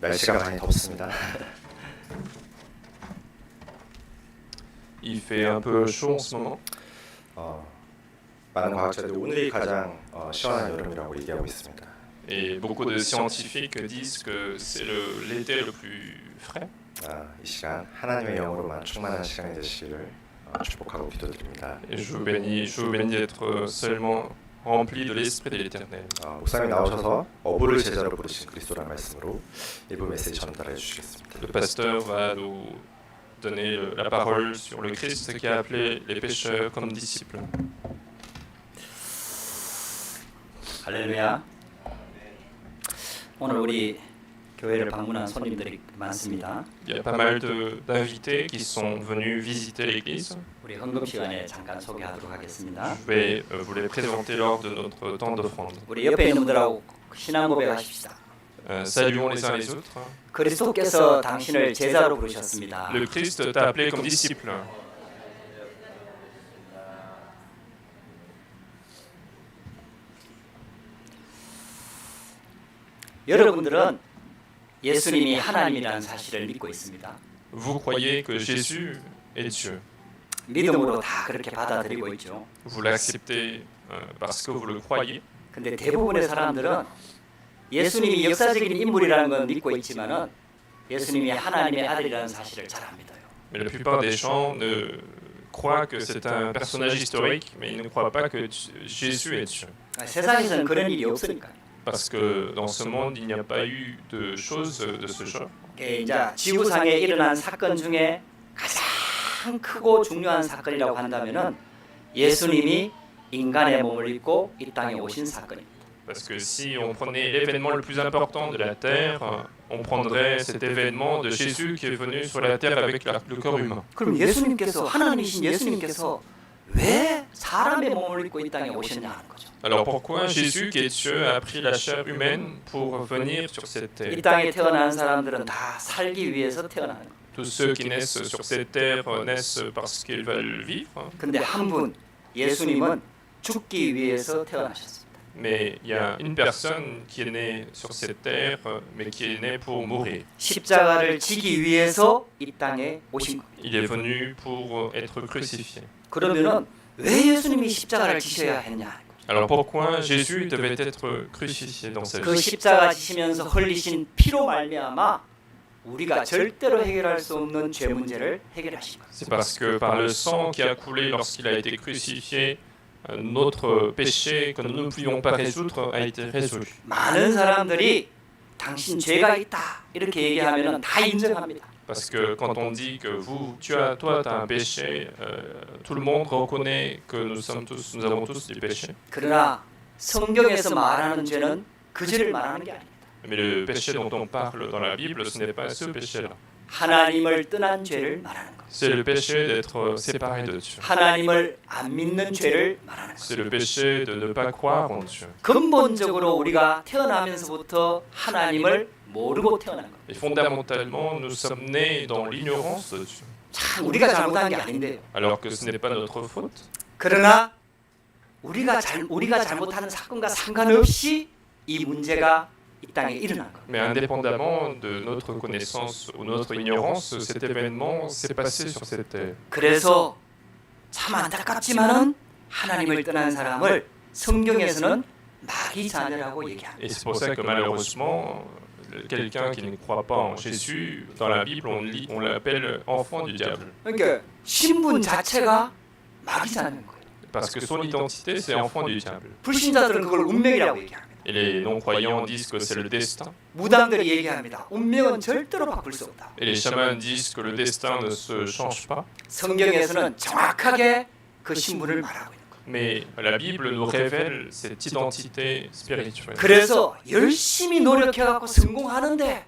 날씨가 많이 덥습니다. Il fait un peu chaud en ce moment. 많은 과학자들이 오늘이 가장 시원한 여름이라고 얘기하고 있습니다. Et beaucoup de scientifiques disent que c'est l'été le plus frais. 이 시간 하나님의 영으로만 충만한 시간이 되시기를 축복하고 기도드립니다. Et je vous bénis d'être seulement rempli de l'esprit de l'Éternel. 목사님 나오셔서 어부를 제자로 부르신 그리스도라는 말씀으로 일부 메시지 전달해 주시겠습니다. Le pasteur va nous donner la parole sur le Christ qui a appelé les pécheurs comme disciples. 할렐루야. 오늘 우리 교회를 방문한 손님들이 많습니다. Il y a pas mal d'invités qui sont venus visiter l'église. 우리 헌금 시간에 잠깐 소개하도록 하겠습니다. Je vais vous les présenter lors de notre temps d'offrande. 우리 옆에 있는 분들하고 신앙 고백하십시다. Saluons les uns les autres. 그리스도께서 당신을 제자로 부르셨습니다. Le Christ t'a appelé comme disciple. 여러분들은 예수님이 하나님이라는 사실을 믿고 있습니다. Vous croyez que Jésus est Dieu. 믿음으로 다 그렇게 받아들이고 있죠. Vous l'acceptez parce que vous le croyez. 근데 대부분의 사람들은 예수님이 역사적인 인물이라는 건 믿고 있지만은 예수님이 하나님의 아들이라는 사실을 잘 안 믿어요. Mais la plupart des gens ne croient que c'est un personnage historique, mais ils ne croient pas que Jésus est Dieu. 세상에서는 그런 일이 없으니까요. Parce que dans ce monde, il n'y a pas eu de choses de ce genre. 이제 지구상에 일어난 사건 중에 가장 크고 중요한 사건이라고 한다면은 예수님이 인간의 몸을 입고 이 땅에 오신 사건입니다. Parce que si on prenait l'événement le plus important de la Terre, on prendrait cet événement de Jésus qui est venu sur la Terre avec le corps humain. 그럼 예수님께서 하나님이신 예수님께서 왜 사람의 몸을 입고 이 땅에 오셨냐 하는 거죠. Alors pourquoi Jésus, qui est Dieu, a pris la chair humaine pour venir sur cette terre? 이 땅에 태어난 사람들은 다 살기 위해서 태어나는 거예요. Tous ceux qui naissent sur cette terre naissent parce qu'ils veulent vivre. 근데 한 분 예수님은 죽기 위해서 태어나셨습니다. Mais il y a une personne qui est née sur cette terre, mais qui est née pour mourir. 십자가를 지기 위해서 이 땅에 오신 거예요. Il est venu pour être crucifié. 그러면은 왜 예수님이 십자가를 지셔야 했냐? Alors pourquoi Jésus devait être crucifié dans sa 그 vie? 십자가 지시면서 흘리신 피로 말미암아 우리가 절대로 해결할 수 없는 죄 문제를 해결하신 거예요. C'est parce que par le sang qui a coulé lorsqu'il a été crucifié, notre péché que nous ne pouvions pas résoudre a été résolu. 많은 사람들이 당신 죄가 있다 이렇게 얘기하면은 다 인정합니다. Parce que quand on dit que toi, tu as un péché, tout le monde reconnaît que nous avons tous des péchés. 그러나 성경에서 말하는 죄는 그 죄를 말하는 게 아닙니다. Mais le péché dont on parle dans la Bible, ce n'est pas ce péché-là. 하나님을 떠난 죄를 말하는 거. C'est le péché d'être séparé de Dieu. 하나님을 안 믿는 죄를 말하는 거. C'est le péché de ne pas croire en Dieu. 근본적으로 우리가 태어나면서부터 하나님을 모르고 태어난 거. Et fondamentalement, nous sommes nés dans l'ignorance de Dieu. 참 우리가 잘못한 게 아닌데요. Alors que ce n'est pas notre faute. 그러나 우리가 잘못하는 사건과 상관없이 이 문제가 이 땅에 일어난 거. Mais indépendamment de notre connaissance ou notre ignorance, cet événement s'est passé sur cette terre. 그래서 참 안타깝지만은 하나님을 떠난 사람을 성경에서는 마귀 자녀라고 얘기합니다. Et c'est pour ça que malheureusement, quelqu'un qui ne croit pas en Jésus, dans la Bible, on l'appelle enfant du diable. 그러니까 신분 자체가 마귀 자녀인 거예요. Parce que son identité, c'est enfant du diable. 불신자들은 그걸 운명이라고 얘기합니다. Et les non-croyants disent que c'est le destin. 무당들이 얘기합니다. 운명은 절대로 바꿀 수 없다. Et les chamans disent que le destin ne se change pas. 성경에서는 정확하게 그 신분을 말하고 있는 거예요. Mais la Bible nous révèle cette identité spirituelle. 그래서 열심히 노력해갖고 성공하는데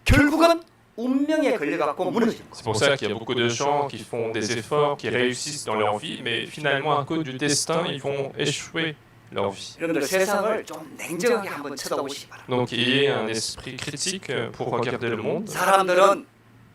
결국은 운명에 걸려갖고 무너지는 거예요. C'est pour ça qu'il y a beaucoup de gens qui font des efforts, qui réussissent dans leur vie, mais finalement à cause du destin, ils vont échouer leur vie. 여러분들 세상을 좀 냉정하게 한번 쳐다보시기 바랍니다. Donc il y ait un esprit critique pour regarder le monde. 사람들은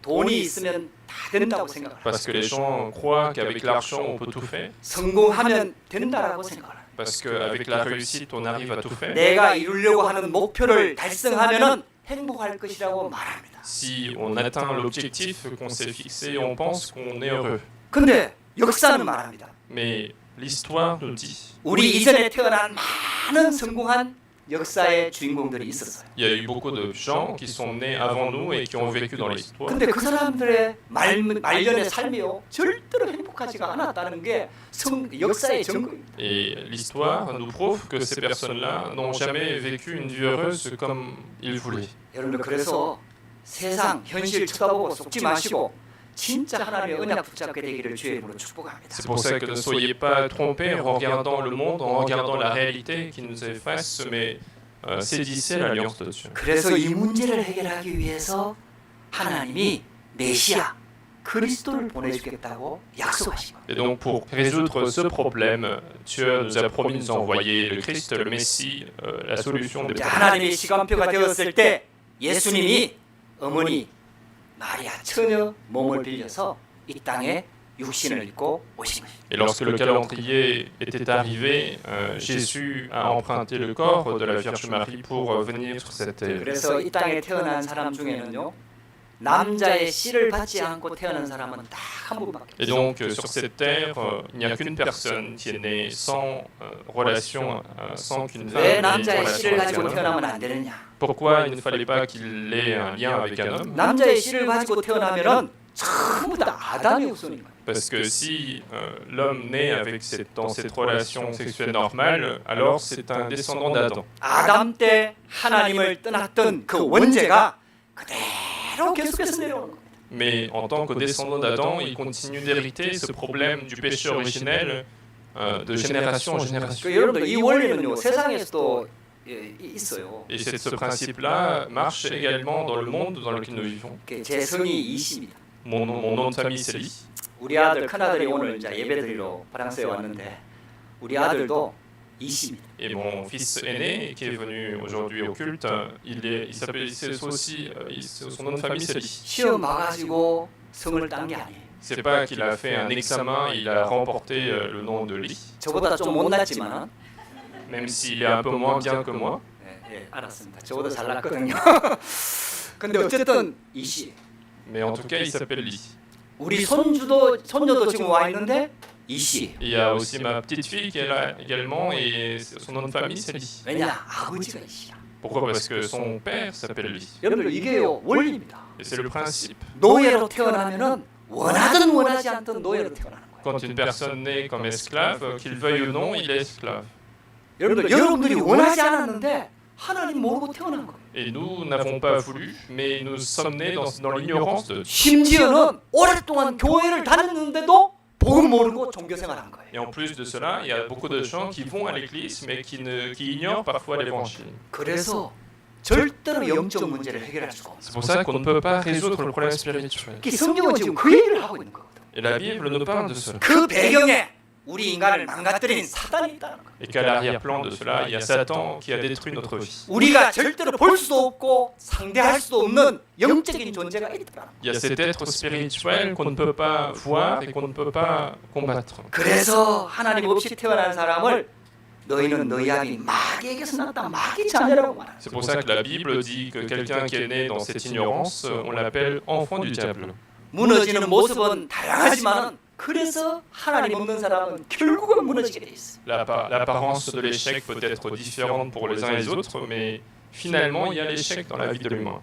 돈이 있으면 다 된다고 생각합니다. Parce que les gens croient qu'avec l'argent on peut tout faire. 성공하면 된다라고 생각합니다. Parce qu'avec la réussite on arrive à tout faire. 내가 이루려고 하는 목표를 달성하면은 행복할 것이라고 말합니다. Si on atteint l'objectif qu'on s'est fixé, on pense qu'on est heureux. 근데 역사는 말합니다. Mais l'histoire nous dit, 우리 이전에 태어난 많은 성공한 역사의 주인공들이 있었어요. il y a eu beaucoup de gens qui sont nés avant nous et qui ont vécu dans l'histoire. 근데 그 사람들의 말년의 삶이요 절대로 행복하지가 않았다는 게 역사의 증거입니다. Et l'histoire nous prouve que ces personnes-là n'ont jamais vécu une vie heureuse comme ils voulaient. 여러분들 그래서 세상 현실 쳐다보고 속지 마시고 진짜 하나님의 언약 붙잡게 되기를 주의 이름으로 축복합니다. C'est pour ça que ne soyez pas trompés en regardant le monde, en regardant la réalité qui nous est face, mais saisissez l'alliance de Dieu. 그래서 이 문제를 해결하기 위해서 하나님이 메시아 그리스도를 보내주겠다고 약속하신 겁니다. Et donc pour résoudre ce problème, Dieu nous a promis de nous envoyer le Christ, le Messie, la solution des problèmes. 하나님의 시간표가 되었을 때 예수님이 어머니 마리아 처녀 몸을 빌려서 이 땅에 육신을 입고 오신 것입니다. Et lorsque le calendrier était arrivé, Jésus a emprunté le corps de la Vierge Marie pour venir sur cette terre. 그래서 이 땅에 태어난 사람 중에는요 남자의 씨를 받지 않고 태어난 사람은 딱 한 분밖에 Et donc sur cette terre, il n'y a qu'une personne qui est née sans relation, sans qu'une femme 왜 ait une 남자의 relation 씨를 avec 가지고 un homme. 태어나면 안 되느냐? Pourquoi il ne fallait pas qu'il ait un lien avec un homme? 남자의 씨를 가지고 태어나면은 전부 다 아담의 후손인 거예요. Parce que si l'homme naît avec dans cette relation sexuelle normale, alors c'est un descendant d'Adam. 아담 때 하나님을 떠났던 그 원죄가 그대로 계속해서 내려오는 겁니다. Mais en tant que descendant d'Adam, il continue d'hériter ce problème du péché originel de génération en génération. 그 여러분들 이 원리는요 세상에서도 있어요. Et ce principe-là marche également dans le monde dans lequel nous vivons. 제 성이 이씨입니다. Mon nom de famille, c'est Lee. 우리 아들 큰 아들이 오늘 이제 예배드리러 프랑스에 왔는데 우리 아들도 이씨입니다. Et mon fils aîné, qui est venu aujourd'hui au culte, il s'appelle aussi, son nom de famille, c'est Lee. 시험 봐가지고 성을 딴 게 아니에요. C'est pas qu'il a fait un examen, il a remporté le nom de Lee, 저보다 좀 못났지만 même s'il est un peu moins bien que moi. 예, 알았습니다. 저보다 잘났거든요. 근데 어쨌든 이씨. Mais en tout cas, il s'appelle Lee. 우리 손녀도 지금 와 있는데 이씨. Il y a aussi ma petite fille qui est là également et son nom de famille c'est Lee. 왜냐? 아버지가 이씨야. Pourquoi? Parce que son père s'appelle Lee. 여러분들 이게요 원리입니다. Et c'est le principe. 노예로 태어나면은 원하든 원하지 않든 노예로 태어나는 거예요. Quand une personne naît comme esclave, qu'il veuille ou non, il est esclave. 여러분들이 원하지 않았는데 하나님 모르고 태어난 거예요. Et nous n'avons pas voulu, mais nous sommes nés dans l'ignorance de Dieu. 심지어는 오랫동안 교회를 다녔는데도 복음 모르고 종교 생활한 거예요. Et en plus de cela, il y a beaucoup de gens qui vont à l'église, mais qui ignorent parfois l'évangile. 그래서 절대로 영적 문제를 해결할 수가 없어요. C'est pour ça qu'on ne peut pas résoudre le problème spirituel. 성경은 지금 그 얘기를 하고 있는 거거든요. Et la Bible nous parle de cela. 그 배경에 우리 인간을 망가뜨린 사단이 있다는 거예요. Et qu'à l'arrière-plan de cela, il y a Satan qui a détruit notre vie. 우리가 절대로 볼 수도 없고 상대할 수도 없는 영적인 존재가 있다는 거예요. Il y a cet être spirituel qu'on ne peut pas voir et qu'on ne peut pas combattre. 그래서 하나님 없이 태어난 사람을 너희는 너희 아비 마귀에게서 났다. 마귀 자녀라고 말합니다. C'est pour ça que la Bible dit que quelqu'un qui est né dans cette ignorance, on l'appelle enfant du diable. 무너지는 모습은 다양하지만 그래서 하나님 없는 사람은 결국은 무너지게 돼 있어. L'apparence de l'échec peut être différente pour les uns et les autres, mais finalement, il y a l'échec dans la vie de l'humain.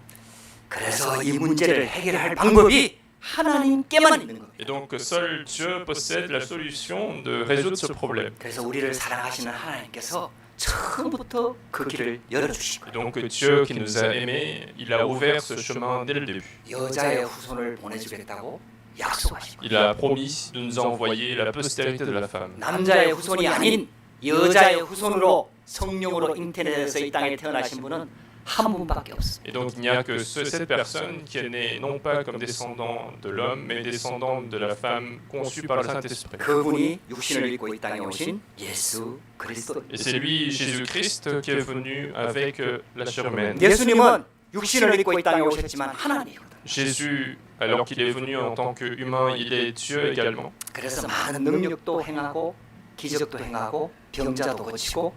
그래서 이 문제를 해결할 방법이 하나님께만 있는 거예요. Et donc, seul Dieu possède la solution de résoudre ce problème. 그래서 우리를 사랑하시는 하나님께서 처음부터 그 길을 열어주신 Et 거예요. donc, Dieu qui nous a aimés, il a ouvert ce chemin dès le début. 여자의 후손을 보내주겠다고 약속하신 거예요. Il a promis de nous envoyer la postérité de la femme. 남자의 후손이 아닌 여자의 후손으로 성령으로 잉태돼서 이 땅에 태어나신 분은 한 분밖에 없어요. Et donc, il n'y a que cette personne qui est née non pas comme descendant de l'homme, mais descendant de la femme conçue par le Saint-Esprit. 그분이 육신을 입고 이 땅에 오신 예수 그리스도. Et c'est lui, Jésus-Christ, qui est venu avec la chair humaine. 예수님은 육신을 입고 이 땅에 오셨지만 하나님이거든. Jésus, alors qu'il est venu en tant qu'humain, il est Dieu également. 그래서 많은 능력도 행하고 기적도 행하고 병자도 고치고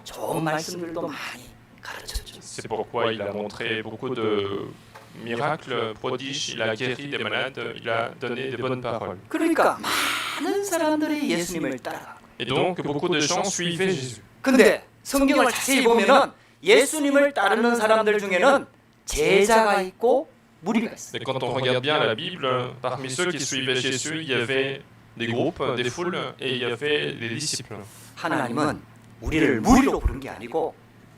좋은 말씀들도 많이 가르쳤죠. C'est pourquoi il a montré beaucoup de miracles, prodiges, il a guéri des malades, il a donné des bonnes paroles. 그러니까 많은 사람들이 예수님을 따라가고. Et donc, beaucoup de gens suivaient Jésus. 근데 성경을 자세히 보면은 예수님을 따르는 사람들 중에는 제자가 있고 무리가 있어요. Et quand on regarde bien la Bible, parmi ceux qui suivaient Jésus, il y avait des groupes, des foules, et il y avait des disciples. 하나님은 우리를 무리로 부른 게 아니고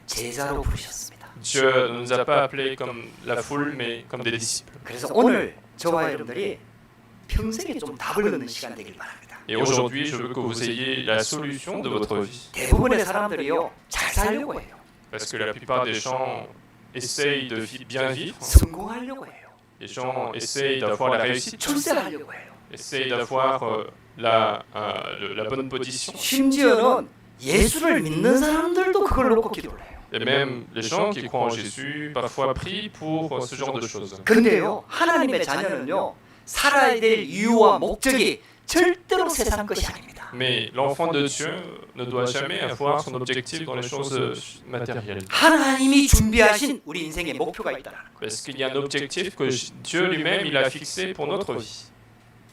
제자로 부르셨습니다. Dieu ne nous a pas appelés comme la foule, mais comme des disciples. 그래서 오늘 저와 여러분들이 평생에 좀 답을 얻는 시간 되길 바랍니다. Et aujourd'hui, je veux que vous ayez la solution de votre vie. 대부분의 사람들이요 잘 살려고 해요. Parce que la plupart des gens essayent de bien vivre, 성공하려고 해요. les gens essayent d'avoir la réussite, 출세하려고 해요. essayent d'avoir la bonne position. 심지어는 예수를 믿는 사람들도 그걸 놓고 기도를 해요. Et même les gens qui croient en Jésus parfois prient pour ce genre de choses. 근데요 하나님의 자녀는요 살아야 될 이유와 목적이 절대로 세상 것이 아닙니다. Mais l'enfant de Dieu ne doit jamais avoir son objectif dans les choses matérielles. 하나님이 준비하신 우리 인생의 목표가 있다는 거예요. Parce qu'il y a un objectif que Dieu lui-même il a fixé pour notre vie.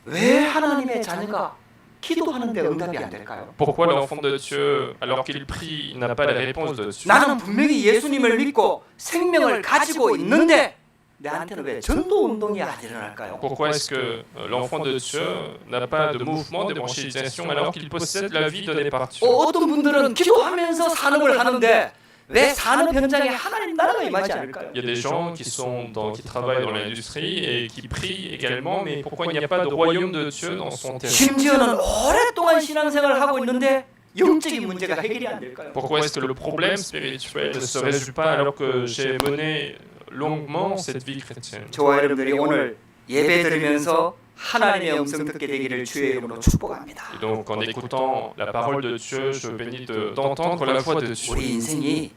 왜 하나님의 자녀가 기도하는데 응답이 안 될까요? Pourquoi l'enfant de Dieu, alors qu'il prie, il n'a pas la réponse de Dieu? 나는 분명히 예수님을 믿고 생명을 가지고 있는데 내한테는 왜 전도 운동이 안 일어날까요? Pourquoi est-ce que l'enfant de Dieu n'a pas de mouvement d'évangélisation alors qu'il possède la vie donnée par Dieu? 어떤 분들은 기도하면서 산업을 하는데 왜 산업 현장에 하나님 나라가 임하지 않을까요? Il y a des gens qui travaillent dans l'industrie et qui prient également, mais pourquoi il n'y a pas de royaume de Dieu dans son terrain? 심지어는 오랫동안 신앙생활을 하고 있는데 영적인 문제가 해결이 안 될까요? Pourquoi est-ce que le problème spirituel ne se résout pas alors que j'ai mené longuement cette vie chrétienne? 저와 여러분들이 오늘 예배 드리면서 하나님의 음성 듣게 되기를 주의 이름으로 축복합니다. Et donc en écoutant la parole de Dieu, je bénis d'entendre la voix de Dieu. 우리 인생이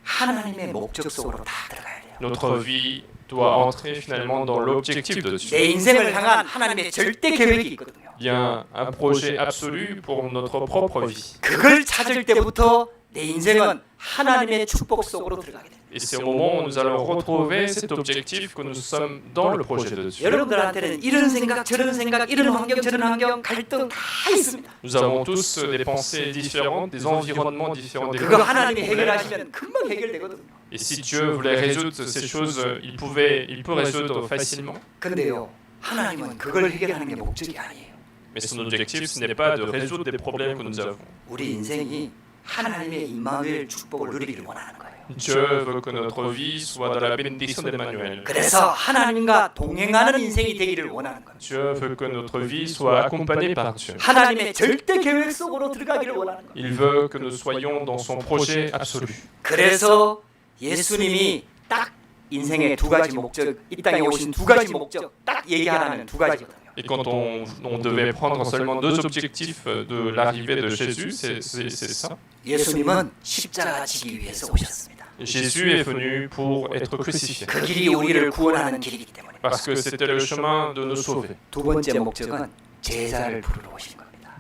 하나님의 목적 속으로 다 들어가야 돼요. Notre vie doit entrer finalement dans l'objectif de Dieu. 내 인생을 향한 하나님의 절대 계획이 있거든요. Il y a un projet absolu pour notre propre vie. 그걸 찾을 때부터 내 인생은 하나님의 축복 속으로 들어가게 됩니다. Et c'est au moment où nous allons retrouver cet objectif que nous sommes dans le projet de Dieu. 여러분들한테는 이런 생각, 저런 생각, 이런 환경, 저런 환경, 갈등 다 있습니다. Nous avons tous des pensées différentes, des environnements différents. Des 그거 하나님이 해결하시면 금방 해결되거든요. Et si Dieu voulait résoudre ces choses, il peut résoudre facilement. 근데요, 하나님은 그걸 해결하는 게 목적이 아니에요. Mais son objectif, ce n'est pas de résoudre des problèmes que nous avons. 우리 인생이 하나님의 임마누엘 축복을 누리기를 원하는 거예요. Dieu veut que notre vie soit dans la bénédiction d'Emmanuel. 그래서 하나님과 동행하는 인생이 되기를 원하는 거예요. Dieu veut que notre vie soit accompagnée par Dieu. 하나님의 절대 계획 속으로 들어가기를 원하는 거예요. Il veut que nous soyons dans son projet absolu. 그래서 예수님이 딱 인생의 두 가지 목적, 이 땅에 오신 두 가지 목적 딱 얘기하라면 두 가지거든요. Et quand on devait prendre seulement deux objectifs de l'arrivée de Jésus, c'est ça. 예수님은 십자가 지기 위해서 오셨습니다. Jésus est venu pour être crucifié. 그 길이 우리를 구원하는 길이기 때문에. Parce que c'était le chemin de nous sauver. 두 번째 목적은 제자를 부르러 오신 겁니다.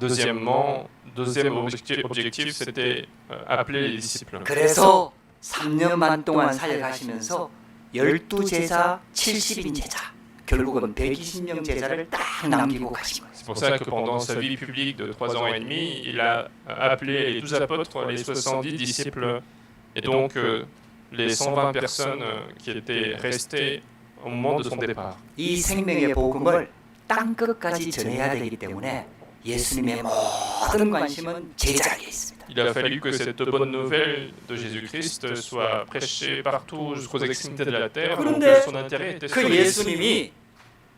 Deuxième objectif, c'était appeler les disciples. 그래서 3년 반 동안 사역하시면서 12제자, 70인 제자, 결국은 120명 제자를 딱 남기고 가신 거예요. C'est pour ça que pendant sa vie publique de 3 ans et demi, il a appelé les 12 apôtres, les 70 disciples, et donc les 120 personnes qui étaient restées au moment de son départ. 이 생명의 복음을 땅 끝까지 전해야 되기 때문에 예수님의 모든 관심은 제자에게 있습니다. Il a fallu que cette bonne nouvelle de Jésus-Christ soit prêchée partout jusqu'aux extrémités de la terre, donc son intérêt était sur 그 les 예수님이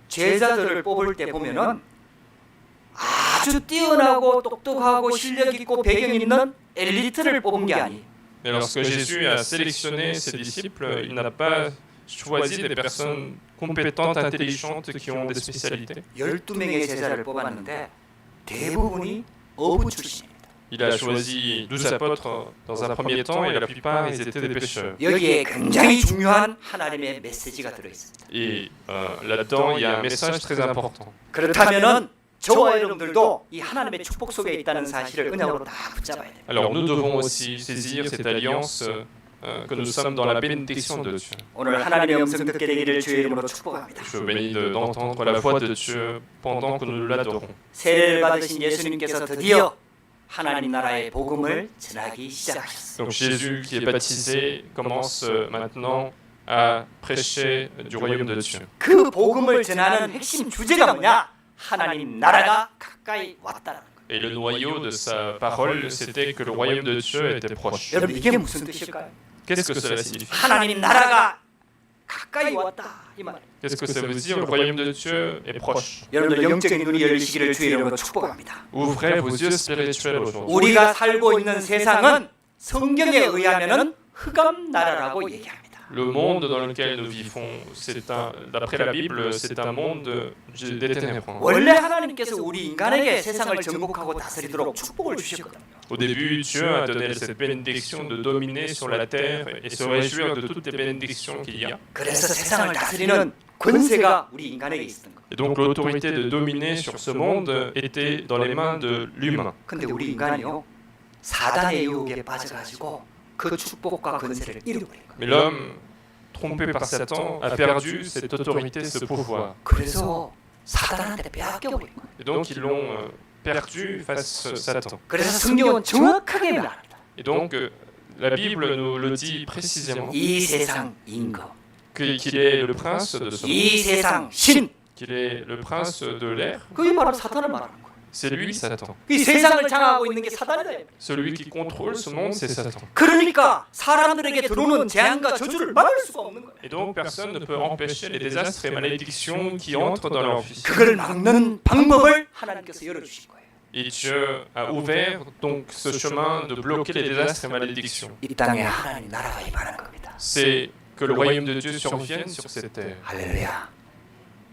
제자들을 뽑을 때 보면은 아주 뛰어나고 똑똑하고 실력 있고 배경 있는 엘리트를 뽑은 게 아니에요. Mais lorsque Jésus a sélectionné ses disciples, il n'a pas choisi des personnes compétentes, intelligentes, qui ont des spécialités. 12명의 제자를 뽑았는데 대부분이 어부 출신입니다. Il a choisi 12 apôtres dans un premier temps et la plupart ils étaient des pêcheurs. 여기에 굉장히 중요한 하나님의 메시지가 들어 있습니다. Et là-dedans il y a un message très important. 그렇다면은 저와 여러분들도 이 하나님의 축복 속에 있다는 사실을 언약으로 다 붙잡아야 돼요. Alors nous devons aussi saisir cette alliance que nous sommes dans la bénédiction de Dieu. 오늘 하나님의 음성 듣게 되기를 주의 이름으로 축복합니다. Je bénis d'entendre la voix de Dieu pendant que nous l'adorons. 세례를 받으신 예수님께서 드디어 하나님 나라의 복음을 전하기 시작하셨습니다. Donc Jésus qui est baptisé commence maintenant à prêcher du royaume de Dieu. 그 복음을 전하는 핵심 주제가 뭐냐? 하나님 나라가 가까이 왔다는 거예요. Et le noyau de sa parole, c'était que le royaume de Dieu était proche. 여러분 이게 무슨 뜻일까요? Qu'est-ce que cela signifie? 하나님 나라가 가까이 왔다 이 말. Qu'est-ce que ça veut dire? Le royaume de Dieu est proche. 여러분들 영적인 눈이 열리시기를 주의 이름으로 축복합니다. Ouvrez vos yeux spirituels aujourd'hui. 우리가 살고 있는 세상은 성경에 의하면은 흑암 나라라고 얘기합니다. Le monde dans lequel nous vivons, d'après la Bible, c'est un monde des ténèbres. 원래 하나님께서 우리 인간에게 세상을 정복하고 다스리도록 축복을 주셨거든요. Au début, Dieu a donné cette bénédiction de dominer sur la terre et se réjouir de toutes les bénédictions qu'il y a. 그래서 세상을 다스리는 권세가 우리 인간에게 있었던 거예요. Et donc l'autorité de dominer sur ce monde était dans les mains de l'humain. 근데 우리 인간이요 사단의 유혹에 빠져가지고 그 축복과 권세를 잃어버린 거예요. Mais l'homme, trompé par Satan, a perdu cette autorité, ce pouvoir. 그래서 사단한테 빼앗겨버린 거예요. Et donc ils l'ont perdu face à Satan. 그래서 성경은 정확하게 말합니다. Et donc la Bible nous le dit précisément 이 세상 임금, qu'il est le prince de ce monde, 이 세상 신, qu'il est le prince de l'air. 그게 바로 사탄을 말하는 거예요. C'est lui, Satan. 이 세상을 장악하고 있는 게 사단이다. Celui qui contrôle ce monde, c'est Satan. 그러니까 사람들에게 들어오는 재앙과 저주를 막을 수가 없는 거예요. Et donc personne ne peut empêcher les désastres et malédictions qui entrent dans leur vie. 그걸 막는 방법을 하나님께서 열어주신 거예요. Et Dieu a ouvert donc ce chemin de bloquer les désastres et malédictions. 이 땅에 하나님 나라가 임하는 겁니다. C'est que le royaume de Dieu survienne sur cette terre. 할렐루야.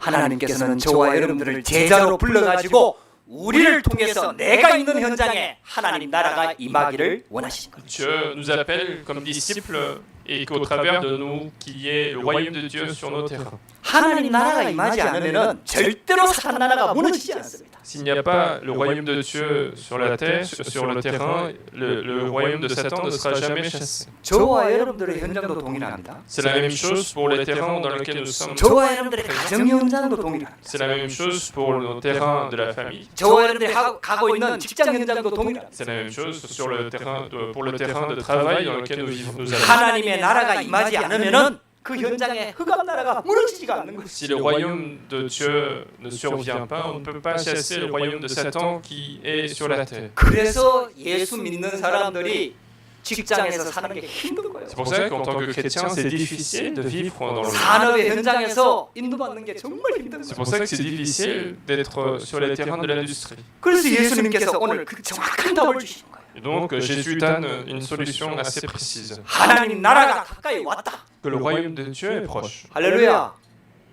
하나님께서는 저와 여러분들을 제자로 불러가지고 우리를 통해서 내가 있는 현장에 하나님 나라가 임하기를 원하시는 거예요. Dieu nous appelle comme disciples et qu'au travers de nous, qu'il y ait le royaume de Dieu sur nos terrains. 하나님 나라가 임하지 않으면은 절대로 사탄 나라가 무너지지 않습니다. S'il n'y a pas le royaume de Dieu sur la terre, sur le terrain, le royaume de Satan ne sera jamais chassé. 저와 여러분들의 현장도 동일합니다. C'est la même chose pour les terrains dans lesquels nous sommes. 저와 여러분들의 가정 현장도 동일합니다. C'est la même chose pour nos terrains de la famille. 저와 여러분들이 가고 있는 직장 현장도 동일합니다. C'est la même chose sur le terrain pour le terrain de travail dans lequel nous vivons. Nous allons. 하나님의 나라가 임하지 않으면은 그 현장에 흑암 나라가 무너지지가 않는 거예요. Si le royaume de Dieu ne survient pas, on ne peut pas chasser le royaume de Satan qui est sur la terre. 그래서 예수 믿는 사람들이 직장에서 사는 게 힘든 거예요. C'est pour ça qu'en tant que chrétien, c'est difficile de vivre dans le monde. 산업의 현장에서 인도받는 게 정말 힘든 C'est 거예요. pour ça que c'est difficile d'être sur les terrains de l'industrie. 그래서 예수님께서 오늘 그 정확한 답을 주시는 거예요. Et donc Jésus donne une solution assez précise. 하나님 나라가 가까이 왔다. Que le royaume de Dieu est proche. 할렐루야.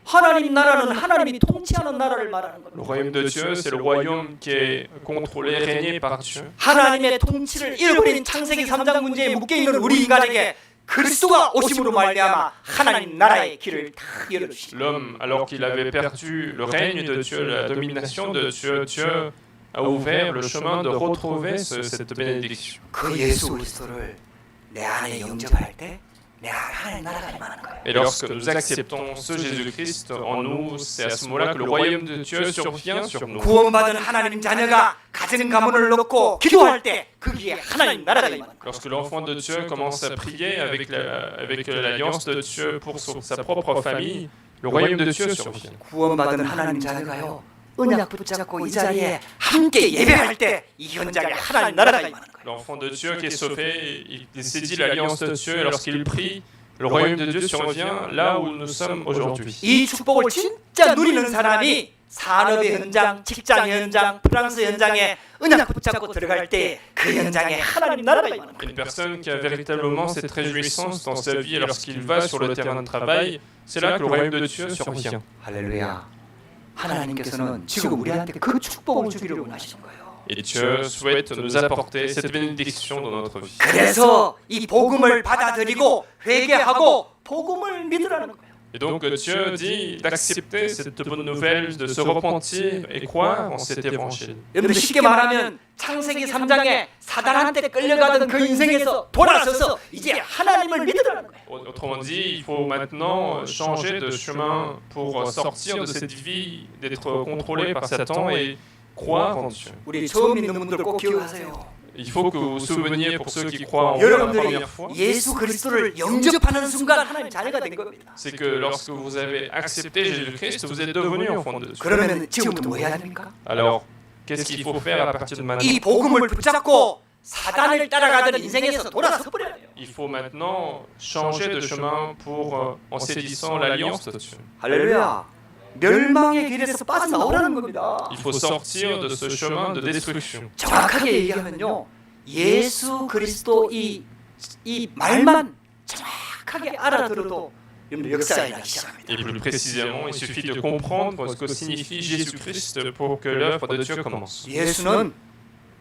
하나님 나라는 하나님이 통치하는 나라를 말하는 Le 겁니다. royaume de Dieu, c'est le royaume qui est contrôlé, régné par Dieu. 하나님의 통치를 잃어버린 창세기 3장 문제에 묶여 있는 우리 인간에게 그리스도가 오심으로 말미암아 하나님 나라의 길을 다 열어주신 거예요. L'homme, alors qu'il avait perdu le règne de Dieu, la domination de Dieu, Dieu a ouvert le chemin de retrouver cette bénédiction. 그 예수 그리스도를 내 안에 영접할 때 내 안에 하나님 나라가 임하는 거예요. Et lorsque nous acceptons ce Jésus-Christ en nous, c'est à ce moment-là que le royaume de Dieu survient sur nous. 구원받은 하나님 자녀가 가정 가문을 놓고 기도할 때 거기에 하나님 나라가 임하는 거예요. Lorsque l'enfant de Dieu commence à prier avec l'alliance de Dieu pour sa propre famille, le royaume de Dieu survient. 구원받은 하나님 자녀가요 언약 붙잡고 이 자리에 함께 예배할 때 이 현장에 하나님 나라가 임하는 거예요. L'enfant de Dieu qui est sauvé, il saisit l'alliance de Dieu et lorsqu'il prie, le royaume de Dieu survient là où nous sommes aujourd'hui. 이 축복을 진짜 누리는 사람이 산업의 현장, 직장 현장, 프랑스 현장에 언약 붙잡고 들어갈 때 그 현장에 하나님 나라가 임하는 거예요. Une personne qui a véritablement cette réjouissance dans sa vie lorsqu'il va sur le terrain de travail, c'est là que le royaume de Dieu survient. 할렐루야. 하나님께서는 지금 우리한테 그 축복을 주기를 원하시는 거예요. Et Dieu souhaite nous apporter cette bénédiction dans notre vie. 그래서 이 복음을 받아들이고 회개하고 복음을 믿으라는 거예요. Et donc Dieu dit d'accepter cette bonne nouvelle, de se repentir et croire en cet évangile. 여러분들 쉽게 말하면 창세기 3장에 사단한테 끌려가던 그 인생에서 돌아서서 이제 하나님을 믿으라는 거예요. Autrement dit, il faut maintenant changer de chemin pour sortir de cette vie, d'être contrôlé par Satan et croire en Dieu. 우리 처음 믿는 분들 꼭 기억하세요. Il faut que vous vous souveniez, pour ceux qui croient en Dieu la 여러분들이 première fois, 예수 그리스도를 영접하는 순간 하나님 자녀가 된 겁니다. c'est que lorsque vous avez accepté Jésus-Christ, vous êtes devenu enfant de Dieu. 그러면 지금부터 뭐 해야 됩니까? Alors, qu'est-ce qu'il faut faire à partir de maintenant? 이 복음을 붙잡고 사단을 따라가던 인생에서 돌아서 버려야 돼요. Il faut maintenant changer de chemin pour, en saisissant l'alliance de Dieu. 할렐루야. 멸망의 길에서 빠져나오라는 겁니다. Il faut sortir de ce chemin de destruction. 정확하게 얘기하면요, 예수 그리스도 이 말만 정확하게 알아들어도 여러분들 역사가 일어나기 시작합니다. Et plus précisément, il suffit de comprendre ce que signifie Jésus-Christ pour que l'œuvre de Dieu commence. 예수는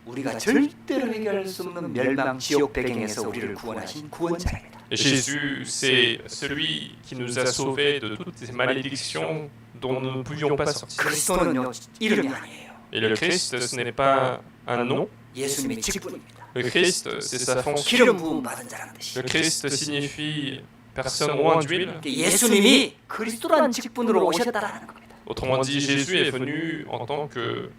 우리가 절대로 해결할 수 없는 멸망 지옥 배경에서 우리를 구원하신 구원자입니다. Et Jésus, c'est celui qui nous a sauvés de toutes ces malédictions dont nous ne pouvions pas sortir. 그리스도는요, 이름이 아니에요. Et le Christ, ce n'est pas un nom. 예수님의 직분입니다. Le Christ, c'est sa fonction. 기름 부음 받은 자라는 뜻이. Le Christ signifie personne oint d'huile. 예수님이 그리스도라는 직분으로 오셨다라는 겁니다. Autrement dit, Jésus est venu en tant que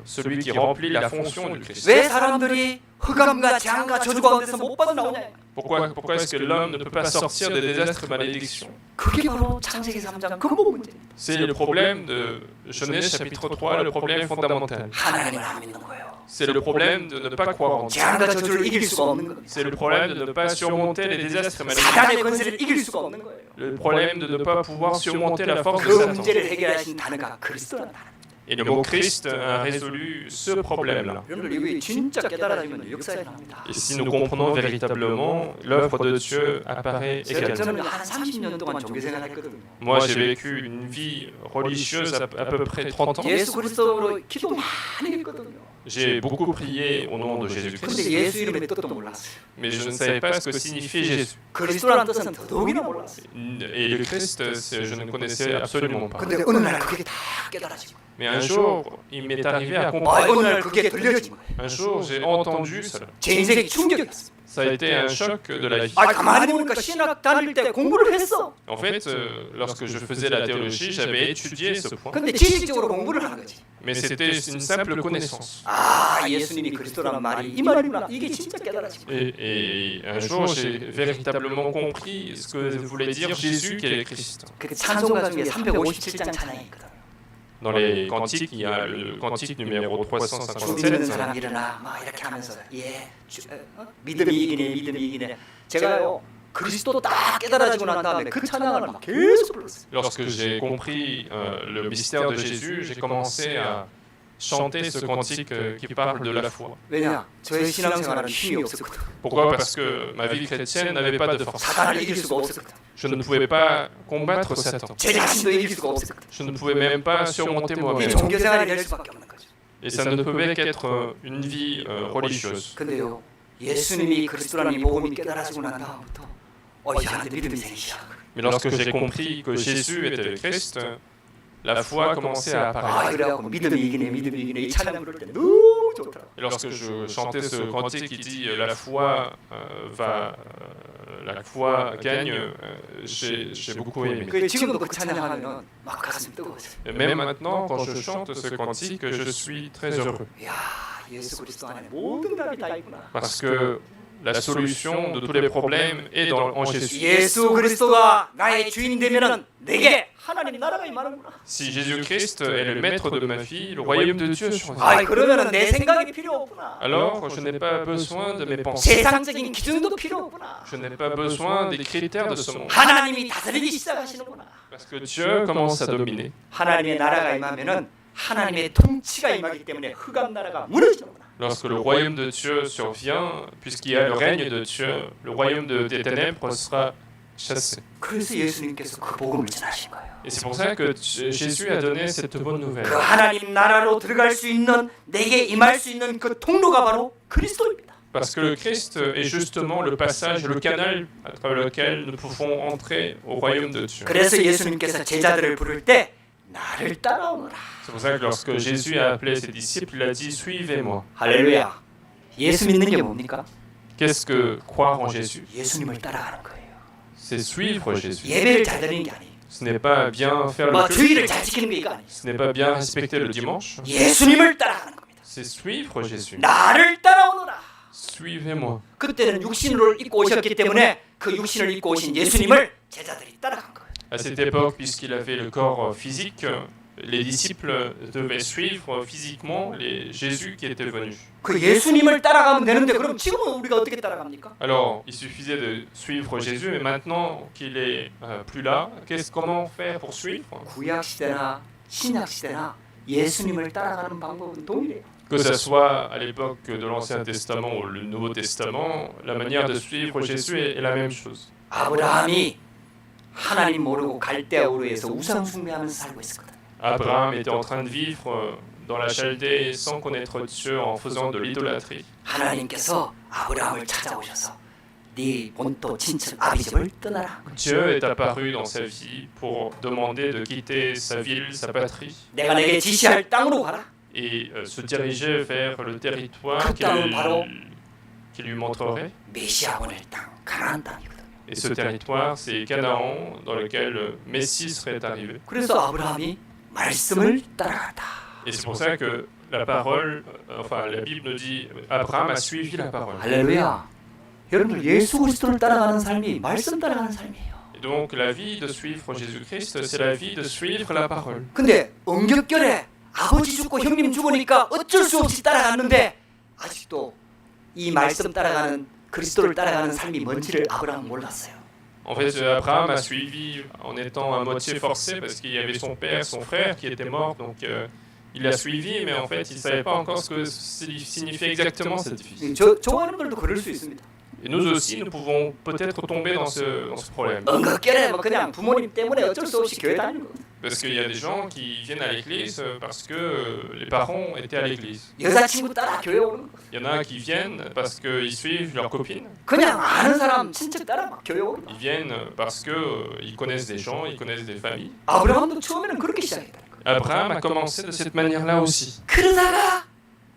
celui qui remplit la fonction du Christ. 왜 사람들이 흑암과 재앙과 저주 가운데서 못 빠져나오냐? Pourquoi est-ce que l'homme ne peut pas sortir des désastres et malédictions? 그게 바로 창세기 3장 근본 문제입니다. C'est le problème de Genèse chapitre 3, le problème fondamental. 하나님을 안 믿는 거예요. C'est le problème de ne pas croire en Dieu. 재앙과 저주를 이길 수가 없는 겁니다. C'est le problème de ne pas surmonter les désastres et malédictions. 사단의 권세를 이길 수가 없는 거예요. Le problème de ne pas pouvoir surmonter la force de 그 Satan. 문제를 해결하신 단어가 그리스도라는 단어입니다. Et le mot Christ a résolu ce problème-là. 여러분들 이게 진짜 깨달아지면 역사에 나옵니다. Et si nous comprenons véritablement, l'œuvre de Dieu apparaît également. 저는 한 30년 동안 종교생활 했거든요. Moi, j'ai vécu une vie religieuse à peu près 30 ans. 예수 그리스도로 기도 많이 했거든요. J'ai beaucoup prié au nom de 근데 Jésus-Christ, 예수 이름의 뜻도 몰랐어요. mais je ne savais pas ce que signifiait Jésus. 그리스도라는 뜻은 더더욱이나 몰랐어요. Et le Christ, je ne connaissais absolument pas. 근데 어느 날 그게 다 깨달아지고, Mais un jour, il m'est arrivé à 어느 comprendre. 날 그게 들려진 거예요. Un jour, j'ai entendu cela. 제 인생이 충격이었어요. Ça a été un choc de la vie. 가만히 보니까 신학 다닐 때 공부를 했어. En fait, lorsque je faisais la théologie, j'avais étudié ce point. 근데 지식적으로 공부를 하는 거지. Mais c'était une simple connaissance. 예수님이 그리스도란 말이 이 말이구나. 이게 진짜 깨달아지고. Et un jour, j'ai véritablement compris ce que voulait dire Jésus qui est le Christ. 그 찬송가 중에 357장 찬양이 있거든. Dans les cantiques, il y a le cantique numéro 주 믿는 357. 사람 일어나 막 이렇게 하면서 믿음이 이기네. 제가요 그리스도 딱 깨달아지고 난 다음에 그 찬양을 막 계속 불렀어요. Lorsque j'ai compris le mystère de Jésus, j'ai commencé à chanter ce cantique qui parle de la foi. 왜냐? 저의 신앙생활은 힘이 없었거든. Pourquoi? Parce que ma vie chrétienne n'avait pas de force. 사단을 이길 수가 없었거든. Je ne pouvais pas combattre Satan. 제 자신도 이길 수가 없었거든. Je ne pouvais même pas surmonter 이 moi-même. 종교생활이 될 수밖에 없는 거죠. Et ça ne pouvait qu'être une vie religieuse. 근데요, 예수님이 그리스도라는 이 복음이 깨달아지고 난 다음부터 저한테 믿음이 생기기 시작해요. Mais lorsque j'ai compris que Jésus était le Christ, la foi commençait à apparaître. 그래갖고 믿음이 이기네 이 찬양 부를 때 너무 좋더라고요. Et lorsque je chantais ce cantique qui dit la foi la foi gagne, j'ai beaucoup aimé. 지금도 그 찬양하면 막 가슴이 뜨거워져요. Et même maintenant, quand je chante ce cantique, je suis très heureux. 이야, 예수 그리스도 안에 모든 답이 다 있구나. Parce que la solution de tous les problèmes est en Jésus. 예수 그리스도가 나의 주인 되면은 내게 하나님 나라가 임하는구나. Si Jésus-Christ est le maître de ma vie, le royaume de Dieu sur moi. 그러면은 내 생각이 필요 없구나. Alors, je n'ai pas besoin de mes pensées. 세상적인 기준도 필요 없구나. Je n'ai pas besoin des critères de ce monde. 하나님이 다스리기 시작하시는구나. Parce que Dieu commence à dominer. 하나님의 나라가 임하면은 하나님의 통치가 임하기 때문에 흑암 나라가 무너지는구나. Lorsque le royaume de Dieu survient, puisqu'il y a le règne de Dieu, le royaume des ténèbres sera chassé. 그래서 예수님께서 그 복음을 전하신 거예요. Et c'est pour ça que Jésus a donné cette bonne nouvelle. 그 하나님 나라로 들어갈 수 있는 내게 임할 수 있는 그 통로가 바로 그리스도입니다. Parce que le Christ est justement le passage, le canal à travers lequel nous pouvons entrer au royaume de Dieu. 그래서 예수님께서 제자들을 부를 때 나를 따라오너라. C'est pour ça que lorsque Jésus a appelé ses disciples, il a dit « Suivez-moi ». 할렐루야. 예수 믿는 게 뭡니까? Qu'est-ce que croire en Jésus? 예수님을 따라가는 거예요. C'est suivre Jésus. 예배를 잘 드리는 게 아니에요. Ce n'est pas bien faire 뭐 le 주의를 culte, 잘 지키는 게 이거 아니에요. ce n'est pas bien respecter le dimanche, 예수님을 따라가는 겁니다. c'est suivre Jésus. 나를 따라오너라. Suivez-moi. 그때는 육신을 입고 오셨기 때문에 그 육신을 입고 오신 예수님을 제자들이 따라간 거예요. À cette époque, puisqu'il avait le corps physique, les disciples devaient suivre physiquement Jésus qui était venu. 그 예수님을 따라가면 되는데 그럼 지금은 우리가 어떻게 따라갑니까? Alors, il suffisait de suivre Jésus, mais maintenant qu'il est plus là, comment faire pour suivre? 구약 시대나 신약 시대나 예수님을 따라가는 방법은 동일해요. Que ce soit à l'époque de l'Ancien Testament ou le Nouveau Testament, la manière de suivre Jésus est la même chose. 아브라함이 하나님 모르고 갈대아우르에서 우상 숭배하면서 살고 있었거든. Abraham était en train de vivre dans la Chaldée sans connaître Dieu en faisant de l'idolâtrie. 하나님께서 아브라함을 찾아오셔서 네 본토 친척 아비집을 떠나라. Dieu est apparu dans sa vie pour demander de quitter sa ville, sa patrie, 내가 내게 지시할 땅으로 가라. et se diriger vers le territoire 그 땅은 바로 qu'il lui montrerait. 메시아 보낼 땅, 가나안 땅이거든. Et ce territoire, c'est Canaan, dans lequel le Messie serait arrivé. 그래서 아브라함이 말씀을 따라갔다. Et c'est pour ça que la parole, enfin la Bible nous dit, Abraham a suivi la parole. 할렐루야. 여러분들 예수 그리스도를 따라가는 삶이 말씀 따라가는 삶이에요. Et donc la vie de suivre Jésus-Christ, c'est la vie de suivre la parole. 근데 엉겹결에 아버지 죽고 형님 죽으니까 어쩔 수 없이 따라갔는데 아직도 이 말씀 따라가는 그리스도를 따라가는 삶이 뭔지를 아브라함은 몰랐어요. En fait, Abraham a suivi en étant à moitié forcé parce qu'il y avait son père, son frère qui était mort, donc il a suivi, mais en fait, il ne savait pas encore ce que signifiait exactement cette vie. 저와 여러분들도 그럴 수 있습니다. Et nous aussi, nous pouvons peut-être tomber dans ce problème. 엉겹결에 뭐 그냥 부모님 때문에 어쩔 수 없이 교회 다니는 거. Parce qu'il y a des gens qui viennent à l'église parce que les parents étaient à l'église. 여자친구 따라 교회 오는 거. Il y en a qui viennent parce qu'ils suivent leurs copines. 그냥 아는 사람 친척 따라 막 교회 오는 거. Ils viennent parce qu'ils connaissent des gens, ils connaissent des familles. 아브라함도 처음에는 그렇게 시작했다는 거예요. Abraham a commencé de cette manière-là aussi. 그러다가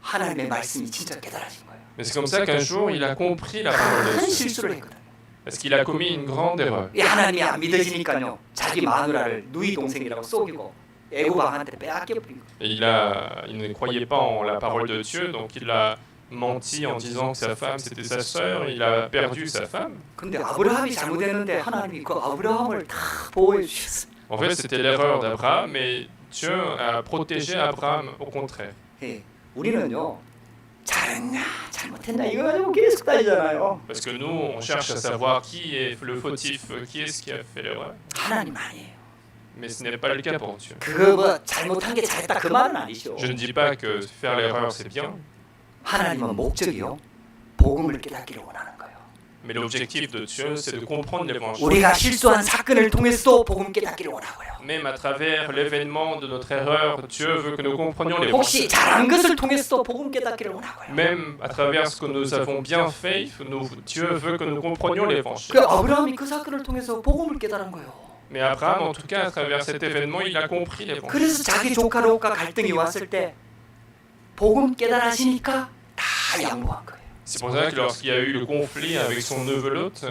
하나님의 말씀이 진짜 깨달아진 거예요. Mais c'est comme ça qu'un jour, il a compris la parole de 큰 Dieu. 실수를 했거든. Parce qu'il a commis une grande erreur. 이 하나님이 안 믿어지니까요. 자기 마누라를 누이 동생이라고 속이고 애구방한테 빼앗겨 버린 거. Et il ne croyait pas en la parole de Dieu, donc il a menti en disant que sa femme c'était sa sœur, il a perdu sa femme. 근데 아브라함이 잘못했는데 하나님이 그 아브라함을 다 보호해 주셨어요. En fait, c'était l'erreur d'Abraham, mais Dieu a protégé Abraham au contraire. 예, 우리는요 잘했냐 잘못했냐 이거 가지고 계속 따지잖아요. Parce que nous, on cherche à savoir qui est le fautif, qui est-ce qui a fait l'erreur. 하나님 아니에요. Mais ce n'est pas le cas pour Dieu. 그거 뭐 잘못한 게 잘했다 그 말은 아니죠. Je ne dis pas que faire l'erreur c'est bien, 하나님은 목적이요 복음을 깨닫기를 원하는 거예요. mais l'objectif de Dieu c'est de comprendre l'évangile. 우리가 실수한 사건을 통해서도 복음 깨닫기를 원하고요. Même à travers l'événement de notre erreur, Dieu veut que nous comprenions 혹시 l'évangile. 잘한 것을 통해서도 복음 깨닫기를 원하고요. Même à travers ce que nous avons bien fait, Dieu veut que nous comprenions l'évangile. 그 아브라함이 그 사건을 통해서 복음을 깨달은 거예요. Mais Abraham, en tout cas, à travers cet événement, il a compris l'évangile. 그래서 자기 조카 롯과 갈등이 왔을 때 복음 깨달으시니까 다 양보한 거예요. C'est pour ça que lorsqu'il y a eu le conflit avec son neveu Lot,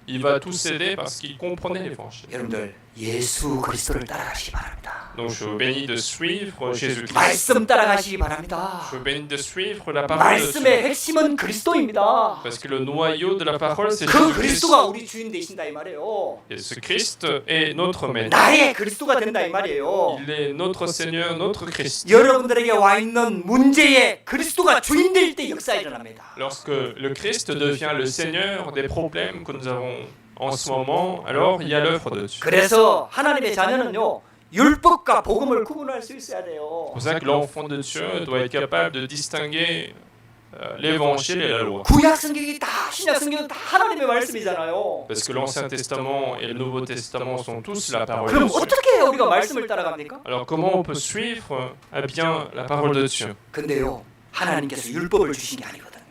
il va tout céder parce qu'il comprenait l'évangile. 여러분들 예수 그리스도를 따라가시기 바랍니다. Donc je vous bénis de suivre Jésus-Christ. 말씀 따라가시기 바랍니다. Je vous bénis de suivre la parole de Dieu. 말씀의 핵심은 그리스도입니다. Parce que le noyau de la parole, c'est 그 Jésus-Christ. 그리스도가 우리 주인 되신다 이 말이에요. Et ce Christ est notre maître. 나의 그리스도가 된다 이 말이에요. Il est notre Seigneur, notre Christ. 여러분들에게 와 있는 문제에 그리스도가 주인 될 때 역사 일어납니다. Lorsque le Christ devient le Seigneur des problèmes que nous avons en ce moment, alors il y a l'œuvre de Dieu. 그래서 하나님의 자녀는요 율법과 복음을 구분할 수 있어야 돼요. C'est pour ça que l'enfant de Dieu doit être capable de distinguer l'évangile et la loi. 구약 성경이 다 신약 성경은 다 하나님의 말씀이잖아요. Parce que l'Ancien Testament et le Nouveau Testament sont tous la parole de 그럼 Dieu. 어떻게 해야 우리가 말씀을 따라갑니까? Alors comment on peut suivre à bien la parole de Dieu? 근데요 하나님께서 율법을 주신 게 아니거든요.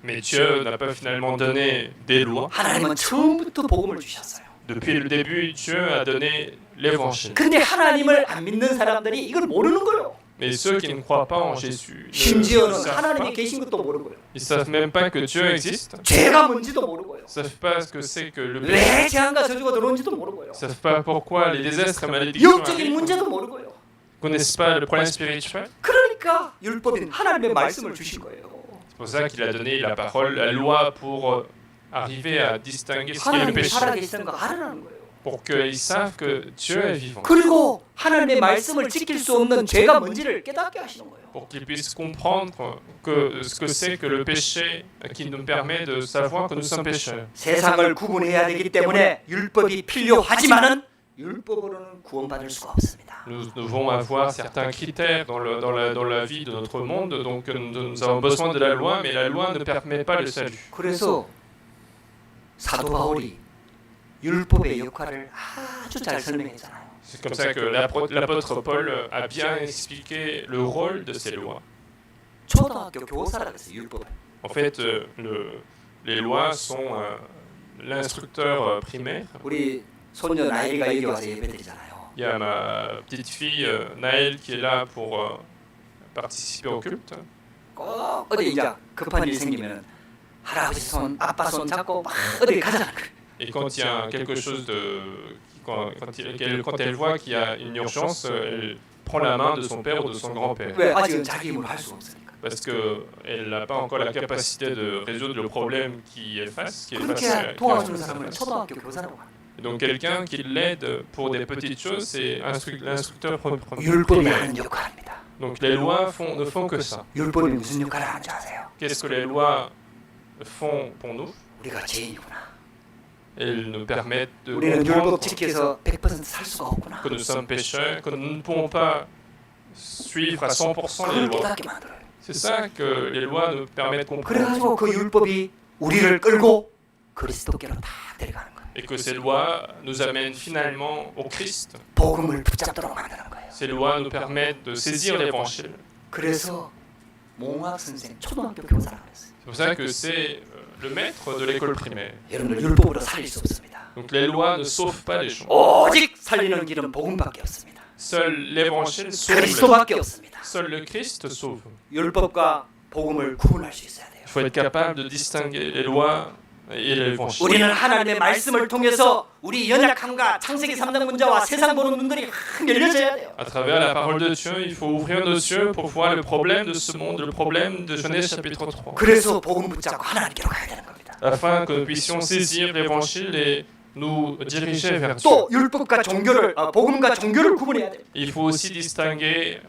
Mais Dieu n'a pas finalement donné des lois. 하나님은 처음부터 복음을 주셨어요. Depuis le début, Dieu a donné l'évangile. 근데 하나님을 안 믿는 사람들이 이걸 모르는 거예요. Mais ceux qui ne croient pas en Jésus ne 심지어는 savent 하나님이 pas. 계신 것도 모르고요. Ils savent même pas que Dieu existe. 죄가 뭔지도 모르고요. Ils savent pas ce que c'est que le péché. 왜 재앙과 저주가 들어온지도 모르고요. Ils savent pas pourquoi les désastres et malédictions 영적인 arrivent. 문제도 모르고요. Ils connaissent pas le problème spirituel. 그러니까 율법인 하나님의 말씀을 주신 거예요. C'est pour ça qu'il a donné la parole, la loi pour arriver à distinguer ce qui est le 하나님이 péché. 살아계시는 거 알아라는 거예요. Pour qu'ils savent que Dieu est vivant. 그리고 하나님의 말씀을 지킬 수 없는 죄가 뭔지를 깨닫게 하시는 거예요. Pour qu'ils puissent comprendre que ce que c'est que le péché qui nous permet de savoir que nous sommes pécheurs. 세상을 구분해야 되기 때문에 율법이 필요하지만은 율법으로는 구원받을 수가 없습니다. Nous devons avoir certains critères dans la vie de notre monde, donc nous avons besoin de la loi, mais la loi ne permet pas le salut. 그래서 사도 바울이 율법의 역할을 아주 잘 설명했잖아요. C'est comme ça que l'apôtre Paul a bien expliqué le rôle de ces lois. 초등학교 교사라 그랬어요. 율법을. En fait, les lois sont l'instructeur primaire. 우리 손녀 나이가 여기 와서 예배드리잖아요. Il y a ma petite fille Naël qui est là pour participer au culte. 꼭 어디 이제 급한 일 생기면 할아버지 손, 아빠 손 잡고 막 어디 가자는 거예요. Et quand il y a quelque chose de... Quand elle voit qu'il y a une urgence, elle prend la main de son père ou de son grand-père. 왜 아직은 자기 힘으로 할 수 없으니까. Parce qu'elle n'a pas encore la capacité de résoudre le problème qui est face. 그렇게 도와주는 사람을 초등학교 교사라고 합니다. Et donc quelqu'un qui l'aide pour des petites choses, c'est l'instructeur premier. 율법이 하는 역할입니다. Donc les lois ne font que ça. 율법이 무슨 역할을 하는지 아세요? Qu'est-ce que les lois font pour nous? 우리가 죄인이구나. Elles nous permettent de 우리는 comprendre 율법 지켜서 100% 살 수가 없구나. que nous sommes pécheurs, que nous ne pouvons pas suivre à 100% les 그걸 lois. 깨닫게 만들어요. C'est ça que les lois nous permettent de comprendre. 그래가지고 그 율법이 우리를 끌고 그리스도께로 다 데려가는 거예요. Et que ces lois nous amènent finalement au Christ. 복음을 붙잡도록 만드는 거예요. Ces lois nous permettent de saisir l'évangile. 그래서 몽학 선생 초등학교 교사라고 했어요. C'est pour ça que c'est le maître de l'école primaire. 여러분들 율법으로 살릴 수 없습니다. Donc les lois ne sauvent pas les gens. 오직 살리는 길은 복음밖에 없습니다. Seul l'évangile sauve. 그리스도밖에 없습니다. Seul le Christ sauve. 율법과 복음을 구분할 수 있어야 돼요. Il faut être capable de distinguer les lois et l'évangile. 우리는 하나님의 말씀을 통해서 우리 연약함과 창세기 3장 문제와 세상 보는 눈들이 확 열려져야 돼요. À travers la parole de Dieu, il faut ouvrir nos yeux pour voir le problème de ce monde, le problème de Genèse chapitre 3. 그래서 복음 붙잡고 하나님께로 가야 되는 겁니다. Afin que nous puissions saisir l'évangile et nous diriger vers Dieu. 또 율법과 종교를 복음과 종교를 구분해야 돼요. Il faut aussi distinguer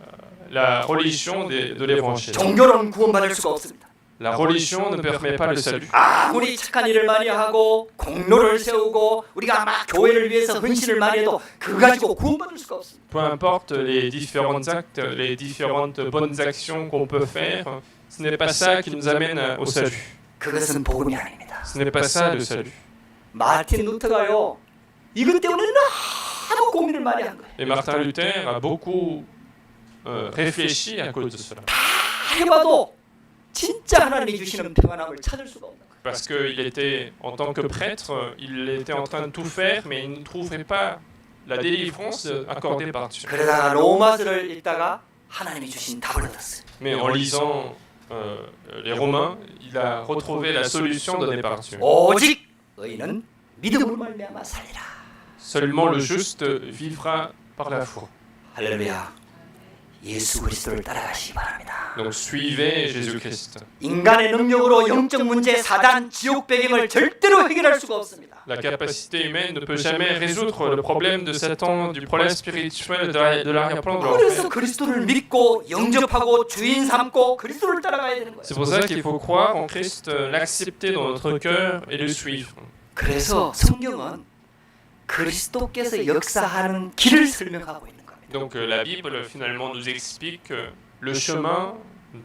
la religion de l'évangile. 종교로는 구원받을 수가 없습니다. La religion ne permet pas le salut. 아무리 착한 일을 많이 하고 공로를 세우고 우리가 막 교회를 위해서 헌신을 많이 해도 그거 가지고 구원받을 수가 없습니다. Peu importe les différents actes, les différentes bonnes actions qu'on peut faire, ce n'est pas ça qui nous amène au salut. 그것은 복음이 아닙니다. Ce n'est pas ça le salut. 마틴 루터가요 이것 때문에 너무 고민을 많이 한 거예요. Et Martin Luther a beaucoup réfléchi à cause de cela. 다 해봐도 진짜 하나님이 주시는 평안함을 찾을 수가 없는 거예요. Parce qu'il était, en tant que prêtre, il était en train de tout faire, mais il ne trouverait pas la délivrance accordée par Dieu. 그러다가 로마서를 읽다가 하나님이 주신 답을 얻었어요. Mais en lisant les Romains, il a retrouvé la solution donnée par Dieu. 오직 의인은 믿음으로 말미암아 살리라. Seulement le juste vivra par la foi. 할렐루야. 예수 그리스도를 따라가시기 바랍니다. Donc suivez Jésus-Christ. 인간의 능력으로 영적 문제, 사단, 지옥 배경을 절대로 해결할 수가 없습니다. La capacité humaine ne peut jamais résoudre le problème de Satan, du problème spirituel de l'arrière-plan de 그래서 l'enfer. 그리스도를 믿고 영접하고 주인 삼고 그리스도를 따라가야 되는 거예요. C'est pour ça qu'il faut croire en Christ, l'accepter dans notre cœur et le suivre. 그래서 성경은 그리스도께서 역사하는 길을 설명하고 있는 겁니다. Donc la Bible finalement nous explique le chemin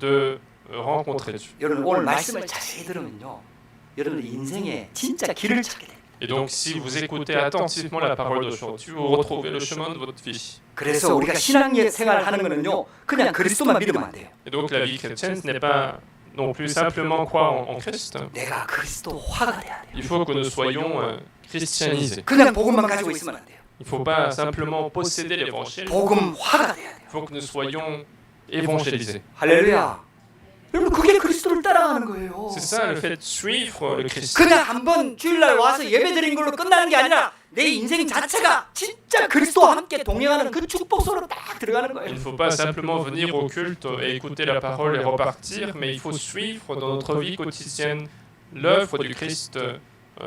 de rencontrer Dieu. 여러분 오늘 말씀을 자세히 들으면요, 여러분 인생에 진짜 길을 찾게 됩니다. Et donc si vous écoutez attentivement la parole d'aujourd'hui, vous retrouvez le chemin de votre vie. 그래서 우리가 신앙 생활하는 거는요, 그냥 그리스도만 믿으면 안 돼요. Et donc la vie chrétienne, ce n'est pas non plus simplement croire en Christ. 내가 그리스도화가 돼야 돼요. Il faut que nous soyons christianisés. 그냥 복음만 가지고 있으면 안 돼요. Il ne faut pas simplement posséder l'évangile. 복음화가 돼야 돼요. Il faut que nous soyons évangélisés. 할렐루야. 여러분 그게 그리스도를 따라가는 거예요. C'est ça le fait de suivre le Christ. 그냥 한번 주일날 와서 예배드린 걸로 끝나는 게 아니라 내 인생 자체가 진짜 그리스도와 함께 동행하는 그 축복 속으로 딱 들어가는 Il 거예요. ne faut pas simplement venir au culte et écouter la parole et repartir, mais il faut suivre dans notre vie quotidienne l'œuvre du Christ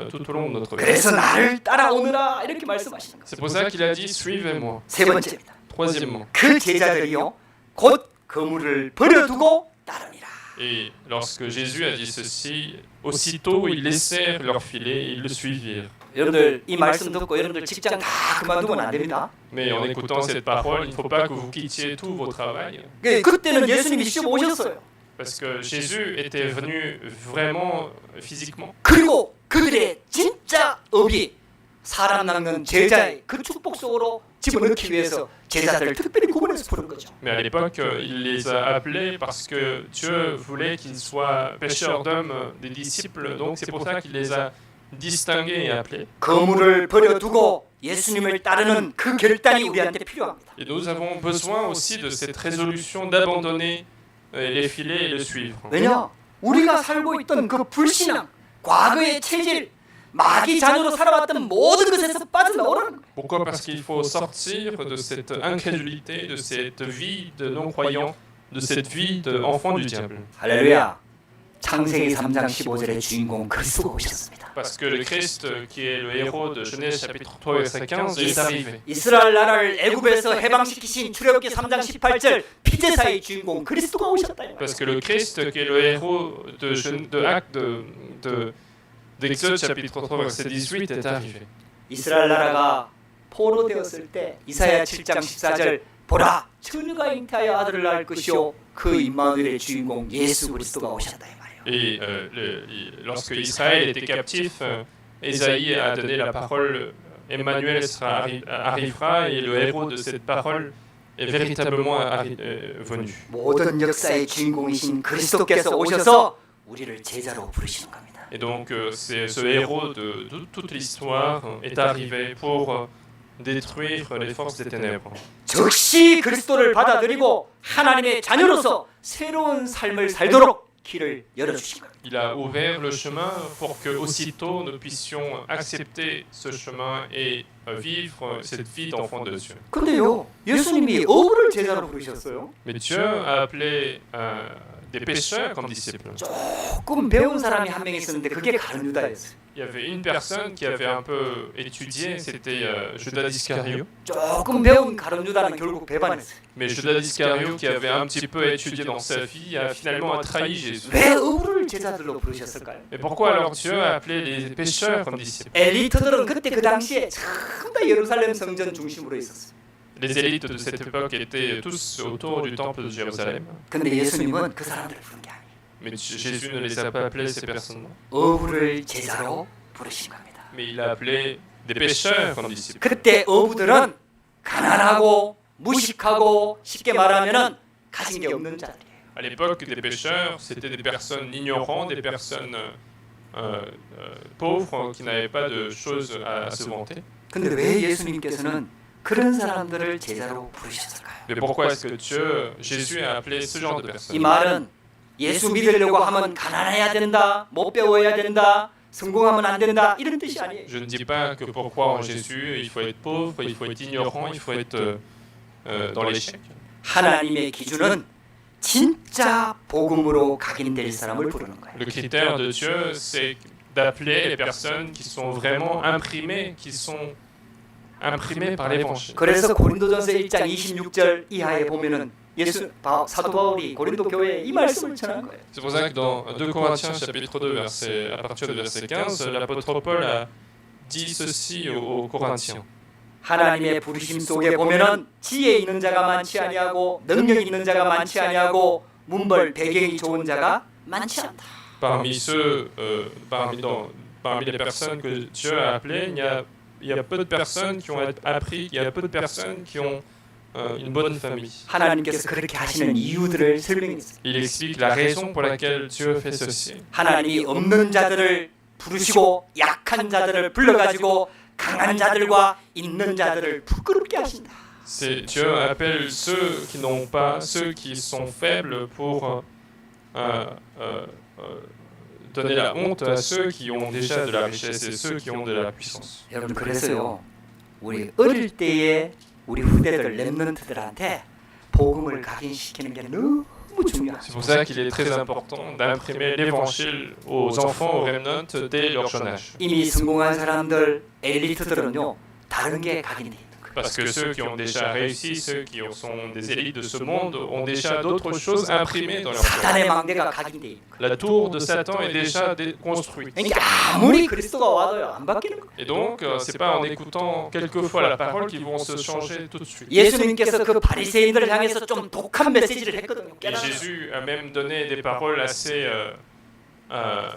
tout au long de notre vie. 그래서 나를 따라오느라 이렇게 말씀하시는 거예요. C'est pour ça qu'il a dit suivez-moi. 세 번째입니다. Troisièmement, 그 제자들이요 곧 그물을 버려두고 따르니라. et lorsque Jésus a dit ceci, aussitôt ils laissèrent leur filet et ils le suivirent. 여러분들 이 말씀 듣고 여러분들 직장 다 그만두면 안 됩니다. Mais en écoutant cette parole, il ne faut pas que vous quittiez tout vos travail, 그때는 예수님이 직접 오셨어요. parce que Jésus était venu vraiment physiquement. 그리고 그들의 진짜 업이 사람 낚는 제자의 그 축복 속으로 집어넣기 위해서 제자들을 특별히 구분해서 부른 거죠. Mais à l'époque, il les a appelés parce que Dieu voulait qu'ils soient pêcheurs d'hommes, des disciples. Donc c'est pour ça qu'il les a distingués et appelés. 그물을 버려두고 예수님을 따르는 그 결단이 우리한테 필요합니다. Et nous avons besoin aussi de cette résolution d'abandonner les filets et le suivre. 왜냐? 우리가 살고 있던 그 불신앙, 과거의 체질, 마귀 자녀로 살아왔던 모든 것에서 빠져나오라는 거예요. Pourquoi? Parce qu'il faut sortir de cette incrédulité, de cette vie de non-croyants, de cette vie d'enfant du diable. 할렐루야. 창세기 3장 15절의 주인공 그리스도가 오셨습니다. Parce que le Christ, qui est le héros de Genèse chapitre 3 verset 15, est arrivé. 이스라엘 나라를 애굽에서 해방시키신 출애굽기 3장 18절 피제사의 주인공 그리스도가 오셨다. Parce que le Christ, qui est le héros d'Exode chapitre 3 verset 18, est arrivé. 이스라엘 나라가 포로되었을 때 이사야 7장 14절 보라 처녀가 잉태하여 아들을 낳을 것이요 그 임마누엘의 주인공 예수 그리스도가 오셨다 이 말이에요. Et lorsque Israël était captif, Ésaïe a donné la parole, Emmanuel arrivera, et le héros de cette parole est véritablement venu. 모든 역사의 주인공이신 그리스도께서 오셔서 우리를 제자로 부르시는 겁니다. Et donc ce héros de toute l'histoire est arrivé pour détruire les forces des ténèbres. 즉시 그리스도를 받아들이고 하나님의 자녀로서 새로운 삶을 살도록 길을 열어주신 겁니다. Il a ouvert le chemin pour que aussitôt nous puissions accepter ce chemin et vivre cette vie d'enfant de Dieu. 근데요, 예수님이 어부를 제자로 부르셨어요. Mais Dieu a appelé des pécheurs comme disciples. 조금 배운 사람이 한 명 있었는데 그게 가룟 유다였어요. Il y avait une personne qui avait un peu étudié, c'était Judas Iscariot. 조금 배운 가룟 유다는 결국 배반했어요. Mais Judas Iscariot, qui avait un petit peu étudié dans sa vie, a finalement trahi Jésus. 왜 어부를 제자들로 부르셨을까요? Mais pourquoi alors Dieu a appelé les pécheurs comme disciples? 엘리트들은 그때 그 당시에 전부 다 예루살렘 성전 중심으로 있었어요. Les élites de cette époque étaient tous autour du temple de Jérusalem. 근데 예수님은 그 사람들을 부른 게 아니에요. Mais Jésus ne les a pas appelés ces personnes-là. 어부를 제자로 부르신 겁니다. Mais il a appelé des pécheurs comme disciples. 그때 어부들은 가난하고 무식하고 쉽게 말하면은 가진 게 없는 자들이에요. À l'époque des pécheurs, c'était des personnes ignorantes, des personnes pauvres qui n'avaient pas de choses à se vanter. 근데 왜 예수님께서는 그런 사람들을 제자로 부르셨을까요? Mais pourquoi est-ce que Jésus a appelé ce genre de 이 personnes? 말은 예수 믿으려고 하면 가난해야 된다, 못 배워야 된다, 성공하면 안 된다 이런 뜻이 아니에요. Je ne dis pas que pour croire en Jésus, il faut être pauvre, il faut être ignorant, il faut être dans l'échec. 하나님의 기준은 진짜 복음으로 각인될 사람을 부르는 거예요. Le critère de Dieu, c'est d'appeler les personnes qui sont vraiment imprimées, par l'évangile. 그래서 고린도전서 1장 26절 이하에 보면은 사도 바울이 고린도 교회에 이 말씀을 전한 거예요. C'est pour ça que dans 2 Corinthiens chapitre 2 à partir du verset 15, l'apôtre Paul a dit ceci aux Corinthiens. 하나님의 부르심 속에 보면은 지혜 있는 자가 많지 아니하고 능력 있는 자가 많지 아니하고 문벌 배경이 좋은 자가 많지 않다. Parmi les personnes que Dieu a appelées, il y a peu de personnes qui ont appris, il y a peu de personnes qui ont une bonne famille. 하나님께서 그렇게 하시는 이유들을 설명했어요. Il explique la raison pour laquelle Dieu fait ceci. 하나님이 없는 자들을 부르시고 약한 자들을 불러가지고 강한 자들과 있는 자들을 부끄럽게 하신다. C'est Dieu appelle ceux qui n'ont pas, ceux qui sont faibles pour donner la honte à ceux qui ont déjà de la richesse et ceux qui ont de la puissance. 여러분 그래서요 우리 어릴 때에 우리 후대들 렘넌트들한테 복음을 각인시키는 게 너무 중요해요. C'est pour ça qu'il est très important d'imprimer l'évangile aux enfants, aux remnants, dès leur jeune âge. 이미 성공한 사람들 엘리트들은요 다른 게 각인돼 있는 거예요. Parce que ceux qui ont déjà réussi, ceux qui sont des élites de ce monde, ont déjà d'autres choses imprimées dans leur cœur. 사단의 망대가 각인돼 있는 거예요. La tour de Satan est déjà construite. 그러니까 아무리 그리스도가 와도요 안 바뀌는 거예요. Et donc, c'est pas en écoutant quelquefois la parole qu'ils vont se changer tout de suite. 예수님께서 그 바리새인들을 향해서 좀 독한 메시지를 했거든요. Et Jésus a même donné des paroles assez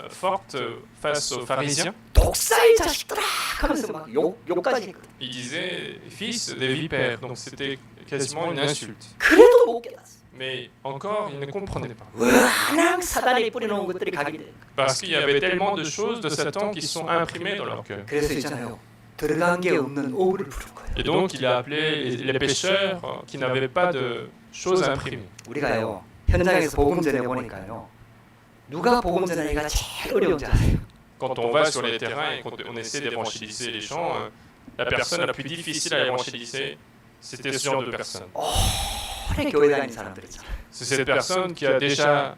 fortes face aux pharisiens. 독사의 자식들아 하면서 막 욕까지 했거든요. Il disait fils des vipères, donc c'était quasiment une insulte. 그래도 못 깨닫어. Mais encore, ils ne comprenaient pas. 워낙 사단이 뿌려놓은 것들이 각인돼 있는 거예요. Parce qu'il y avait tellement de choses de Satan qui sont imprimées dans leur cœur. 그래서 있잖아요. 들어간 게 없는 오브를 부른 거예요. Et donc, il a appelé les pécheurs qui n'avaient pas de choses imprimées. 우리가요 현장에서 복음 전해 보니까요 누가 복음 전하기가 제일 어려운지 아세요? Quand on va sur les terrains et qu'on essaie d'évangéliser les gens, la personne la plus difficile à évangéliser, c'était ce genre de personne. 오래 교회 다니는 사람들 있잖아요. C'est cette personne qui a déjà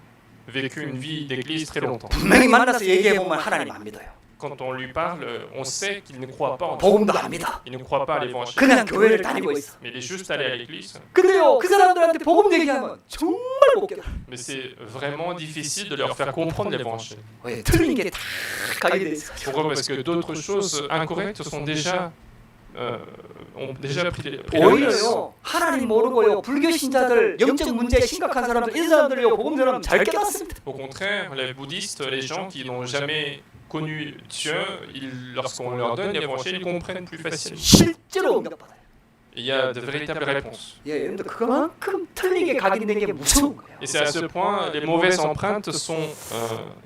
vécu une vie d'église très longtemps. 분명히 만나서 얘기해 보면 하나님 안 믿어요. Quand on lui parle, on sait qu'il ne croit pas en Dieu. 복음도 안 믿어. Il ne croit pas à l'évangile. 그냥 교회를 다니고 있어. Mais il est juste allé à l'église. 근데요 그 사람들한테 복음 얘기하면 정말 못 깨달아. Mais c'est vraiment difficile de leur faire comprendre l'évangile. 왜 틀린 게 다 각인돼 있어. Pourquoi? Parce que d'autres choses incorrectes sont déjà ont déjà pris la place. 오히려요 하나님 모르고요 불교 신자들 영적 문제에 심각한 사람들 이 사람들이요 복음 전하면 잘 깨닫습니다. Au contraire, les bouddhistes, les gens qui n'ont jamais connu Dieu, lorsqu'on leur donne l'évangile, ils comprennent plus facilement. 실제로 응답받아요. Il y a de véritables réponses. 예, 여러분들 그만큼 틀리게 각인된 게 무서운 거예요. Et c'est à ce point, les mauvaises empreintes sont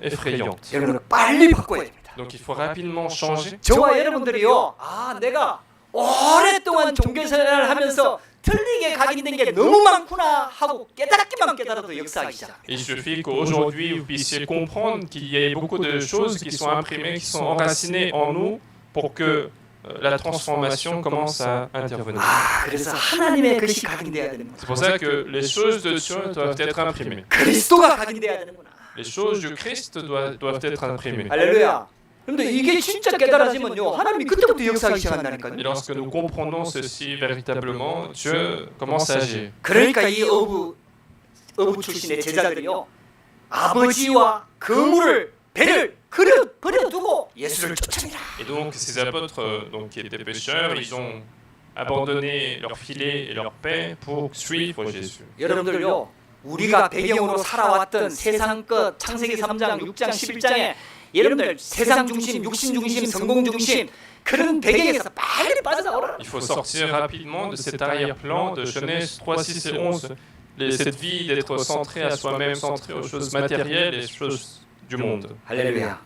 effrayantes. 여러분들 빨리 바꿔야 됩니다. Donc il faut rapidement changer. 저와 여러분들이요 내가 오랫동안 종교생활을 하면서 틀리게 각인된 게 너무 많구나 하고 깨달았기만 깨달아도 역사하기 시작합니다. Il suffit qu'aujourd'hui vous puissiez comprendre qu'il y ait beaucoup de choses qui sont imprimées, qui sont enracinées en nous pour que la transformation commence à intervenir. 그래서 하나님의 것이 각인돼야 되는 C'est 거예요. pour ça que les choses de Dieu doivent être imprimées. 그리스도가 각인돼야 되는구나. Les choses du Christ doivent être imprimées. 할렐루야. 근데 이게 진짜 깨달아지면요 하나님이 그때부터 역사하기 시작한다니까요. Et lorsque nous comprenons ceci véritablement, Dieu commence à agir. 그러니까 이 어부 출신의 제자들이요 아버지와 그물을 배를 버려두고 예수를 쫓아내라. Et donc ces apôtres qui étaient pécheurs, ils ont abandonné leur filet et leur paix pour suivre Jésus. 여러분들요 우리가 배경으로 살아왔던 세상 것 창세기 3장, 6장, 11장에 여러분들 세상 중심, 육신 중심, 성공 중심 그런 배경에서 빨리 빠져나오라. Il faut sortir rapidement de cet arrière-plan de Genèse 3, 6 et 11, cette vie d'être centré à soi-même, centré aux choses matérielles et aux choses du monde. 할렐루야.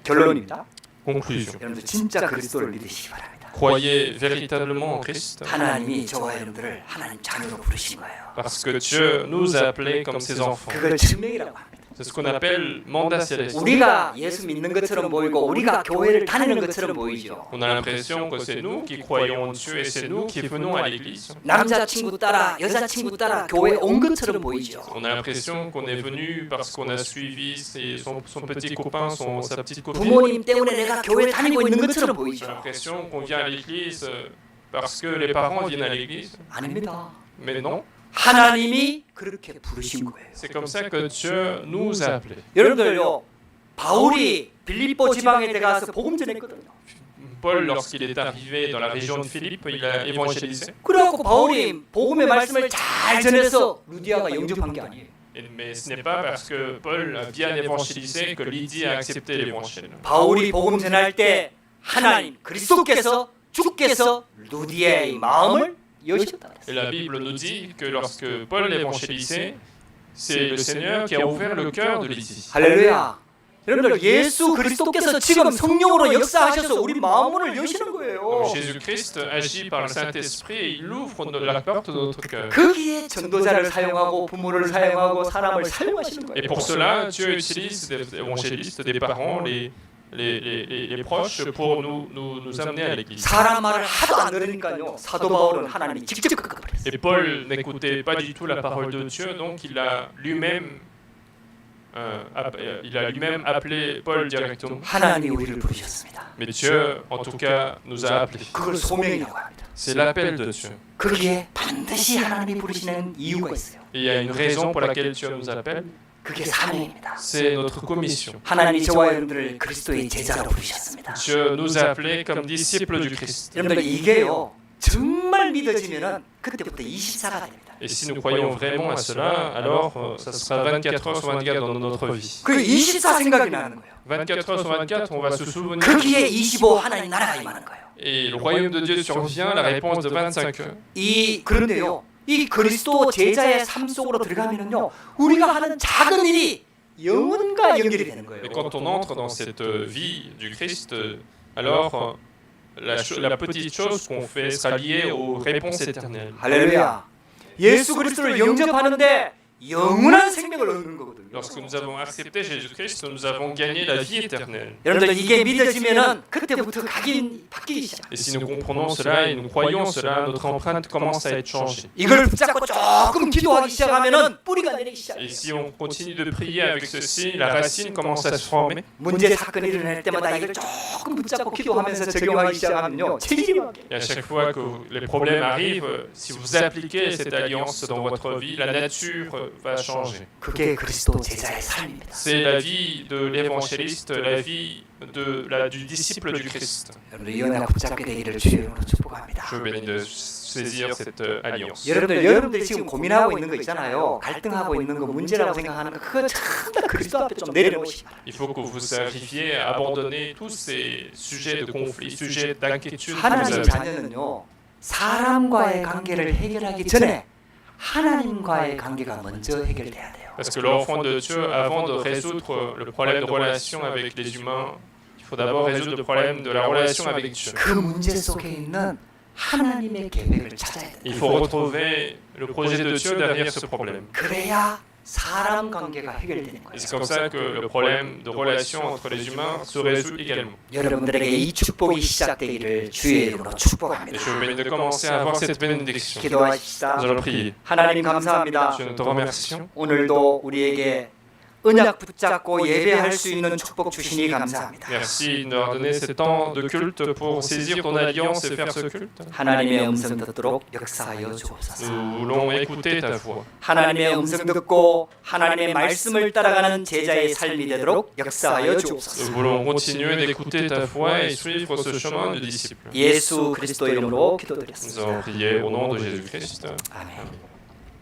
결론입니다. Conclusion. 여러분들 진짜 그리스도를 믿으시기 바랍니다. Croyez véritablement en Christ, 하나님이 저와 여러분들을 하나님 자녀로 부르신 거예요. parce que Dieu nous a appelés comme ses enfants. 그걸 증명이라고 합니다. C'est ce qu'on appelle mandat céleste. 우리가 예수 믿는 것처럼 보이고 우리가 교회를 다니는 것처럼 보이죠. On a l'impression que c'est nous qui croyons en Dieu et c'est nous qui venons à l'église. 남자친구 따라 여자친구 따라 교회 온 것처럼 보이죠. On a l'impression qu'on est venu parce qu'on a suivi son petit copain, sa petite copine. 부모님 때문에 내가 교회 다니고 있는 것처럼 On a 보이죠. l'impression qu'on vient à l'église parce que les parents viennent à l'église. 아닙니다. Mais non, 하나님이 그렇게 부르신 거예요. c'est comme ça que Dieu nous a appelés. 여러분들요, 바울이 빌립보 지방에 들어가서 복음 전했거든요. Paul, lorsqu'il est arrivé dans la région de Philippe, il a évangélisé. 그래갖고 바울이 복음의 말씀을 잘 전해서 루디아가 영접한 게 아니에요. Mais ce n'est pas parce que Paul a bien évangélisé que Lydie a accepté l'évangile. 바울이 복음 전할 때 하나님 그리스도께서 주께서 루디아의 마음을 여셨다 Et 그랬어요. la Bible nous dit que lorsque Paul l'évangélisait, c'est le Seigneur qui a ouvert le cœur de Lydie. 할렐루야. 여러분들 예수 그리스도께서 지금 성령으로 역사하셔서 우리 마음문을 여시는 거예요. Donc, Jésus-Christ agit par le Saint-Esprit et il ouvre la porte de notre cœur. 거기에 전도자를 사용하고 부모를 사용하고 사람을 사용하시는 Et 거예요. pour cela, Dieu utilise des évangélistes, des parents, les proches pour nous amener à l'église. 사람 말을 하도 안 들으니까요. 사도 바울은 하나님이 직접 그랬어요. Et Paul n'écoutait pas du tout la parole de Dieu, donc il a lui-même appelé Paul directement. 하나님이 우리를 부르셨습니다. Mais Dieu, en tout cas, nous a appelés. 그걸 소명이라고 합니다. C'est l'appel de Dieu. 거기에 반드시 하나님이 부르시는 이유가 있어요. Et il y a une raison pour laquelle Dieu nous appelle, 그게 사명입니다. c'est notre commission. 하나님이 저와 여러분들을 그리스도의 제자로 부르셨습니다. Dieu nous a appelés comme disciples du Christ. 여러분들 이게요. 정말 믿어지면은 그때부터 24가 됩니다. Et si nous croyons vraiment à cela, alors ça sera 24 heures sur 24 dans notre vie. 그 24 생각이 나는 거예요. 24 heures sur 24, on va se souvenir. 거기에 25 하나님 나라가 임하는 거예요. Et le royaume de Dieu survient, la réponse de 25 heures. 그런데요. 이 그리스도 제자의 삶 속으로 들어가면은요. 우리가 하는 작은 일이 영혼과 연결이 되는 거예요. Et quand on entre dans cette vie du Christ, alors la petite chose qu'on fait sera liée aux réponses éternelles. 할렐루야. 예수 그리스도를 영접하는데 영원한 생명을 얻는 거거든요. Lorsque nous avons accepté Jésus-Christ, nous avons gagné la vie éternelle. 여러분들 이게 믿어지면은 그때부터 바뀌기 시작. Et si nous comprenons cela et nous croyons cela, notre empreinte commence à être changée. 이걸 붙잡고 조금 기도하기 시작하면은 뿌리가 내리기 시작. Et si on continue de prier avec ceci, la racine commence à se former. 문제 사건이 일어날 때마다 이걸 조금 붙잡고 기도하면서 적용하기 시작하면요. 체질이하게. Et à chaque fois que les problèmes arrivent, si vous appliquez cette alliance dans votre vie, la nature va changer. 그게 그리스도 제자의 삶입니다. C'est la vie de l'évangéliste, la vie du disciple du Christ. 여러분들 이 은혜가 붙잡게 되기를 주의 이름으로 축복합니다. Je bénis de saisir cette alliance. 여러분들이 지금 고민하고 있는 거 있잖아요. 갈등하고 있는 거 문제라고 생각하는 거 그거 전부 다 그리스도 앞에 좀 내려놓으시기 바랍니다. Il faut que vous arriviez à abandonner tous ces sujets de conflit, sujets d'inquiétude que vous 하나님 avez. 자녀는요. 사람과의 관계를 해결하기 전에 하나님과의 관계가 먼저 해결돼야 돼요. Parce que l'enfant de Dieu, avant de résoudre le problème de relation avec les humains, il faut d'abord résoudre le problème de la relation avec Dieu. 그 문제 속에 있는 하나님의 계획을 찾아야 돼요. Il faut retrouver le projet de Dieu derrière ce problème. 그래야 사람 관계가 해결되는 Et 거예요. c'est comme ça que le problème de relation entre les humains se résout également. 여러분들에게 이 축복이 시작되기를 주의 이름으로 Et 축복합니다. je vous bénis de commencer à avoir cette bénédiction. 기도하십시다. Nous allons prier. 하나님 감사합니다. Dieu, nous te remercions. 오늘도 우리에게 언약 붙잡고 예배할 수 있는 축복 주시니 감사합니다. Merci de nous avoir donné ce temps de culte pour saisir ton alliance et faire ce culte. 하나님의 음성 듣도록 역사하여 주옵소서. Nous voulons écouter ta voix. 하나님의 음성 듣고 하나님의 말씀을 따라가는 제자의 삶이 되도록 역사하여 Nous 주옵소서. voulons continuer d'écouter ta voix et suivre ce chemin de disciple. 예수 그리스도 이름으로 Nous 기도드렸습니다. allons prier au nom de Jésus-Christ. 아멘.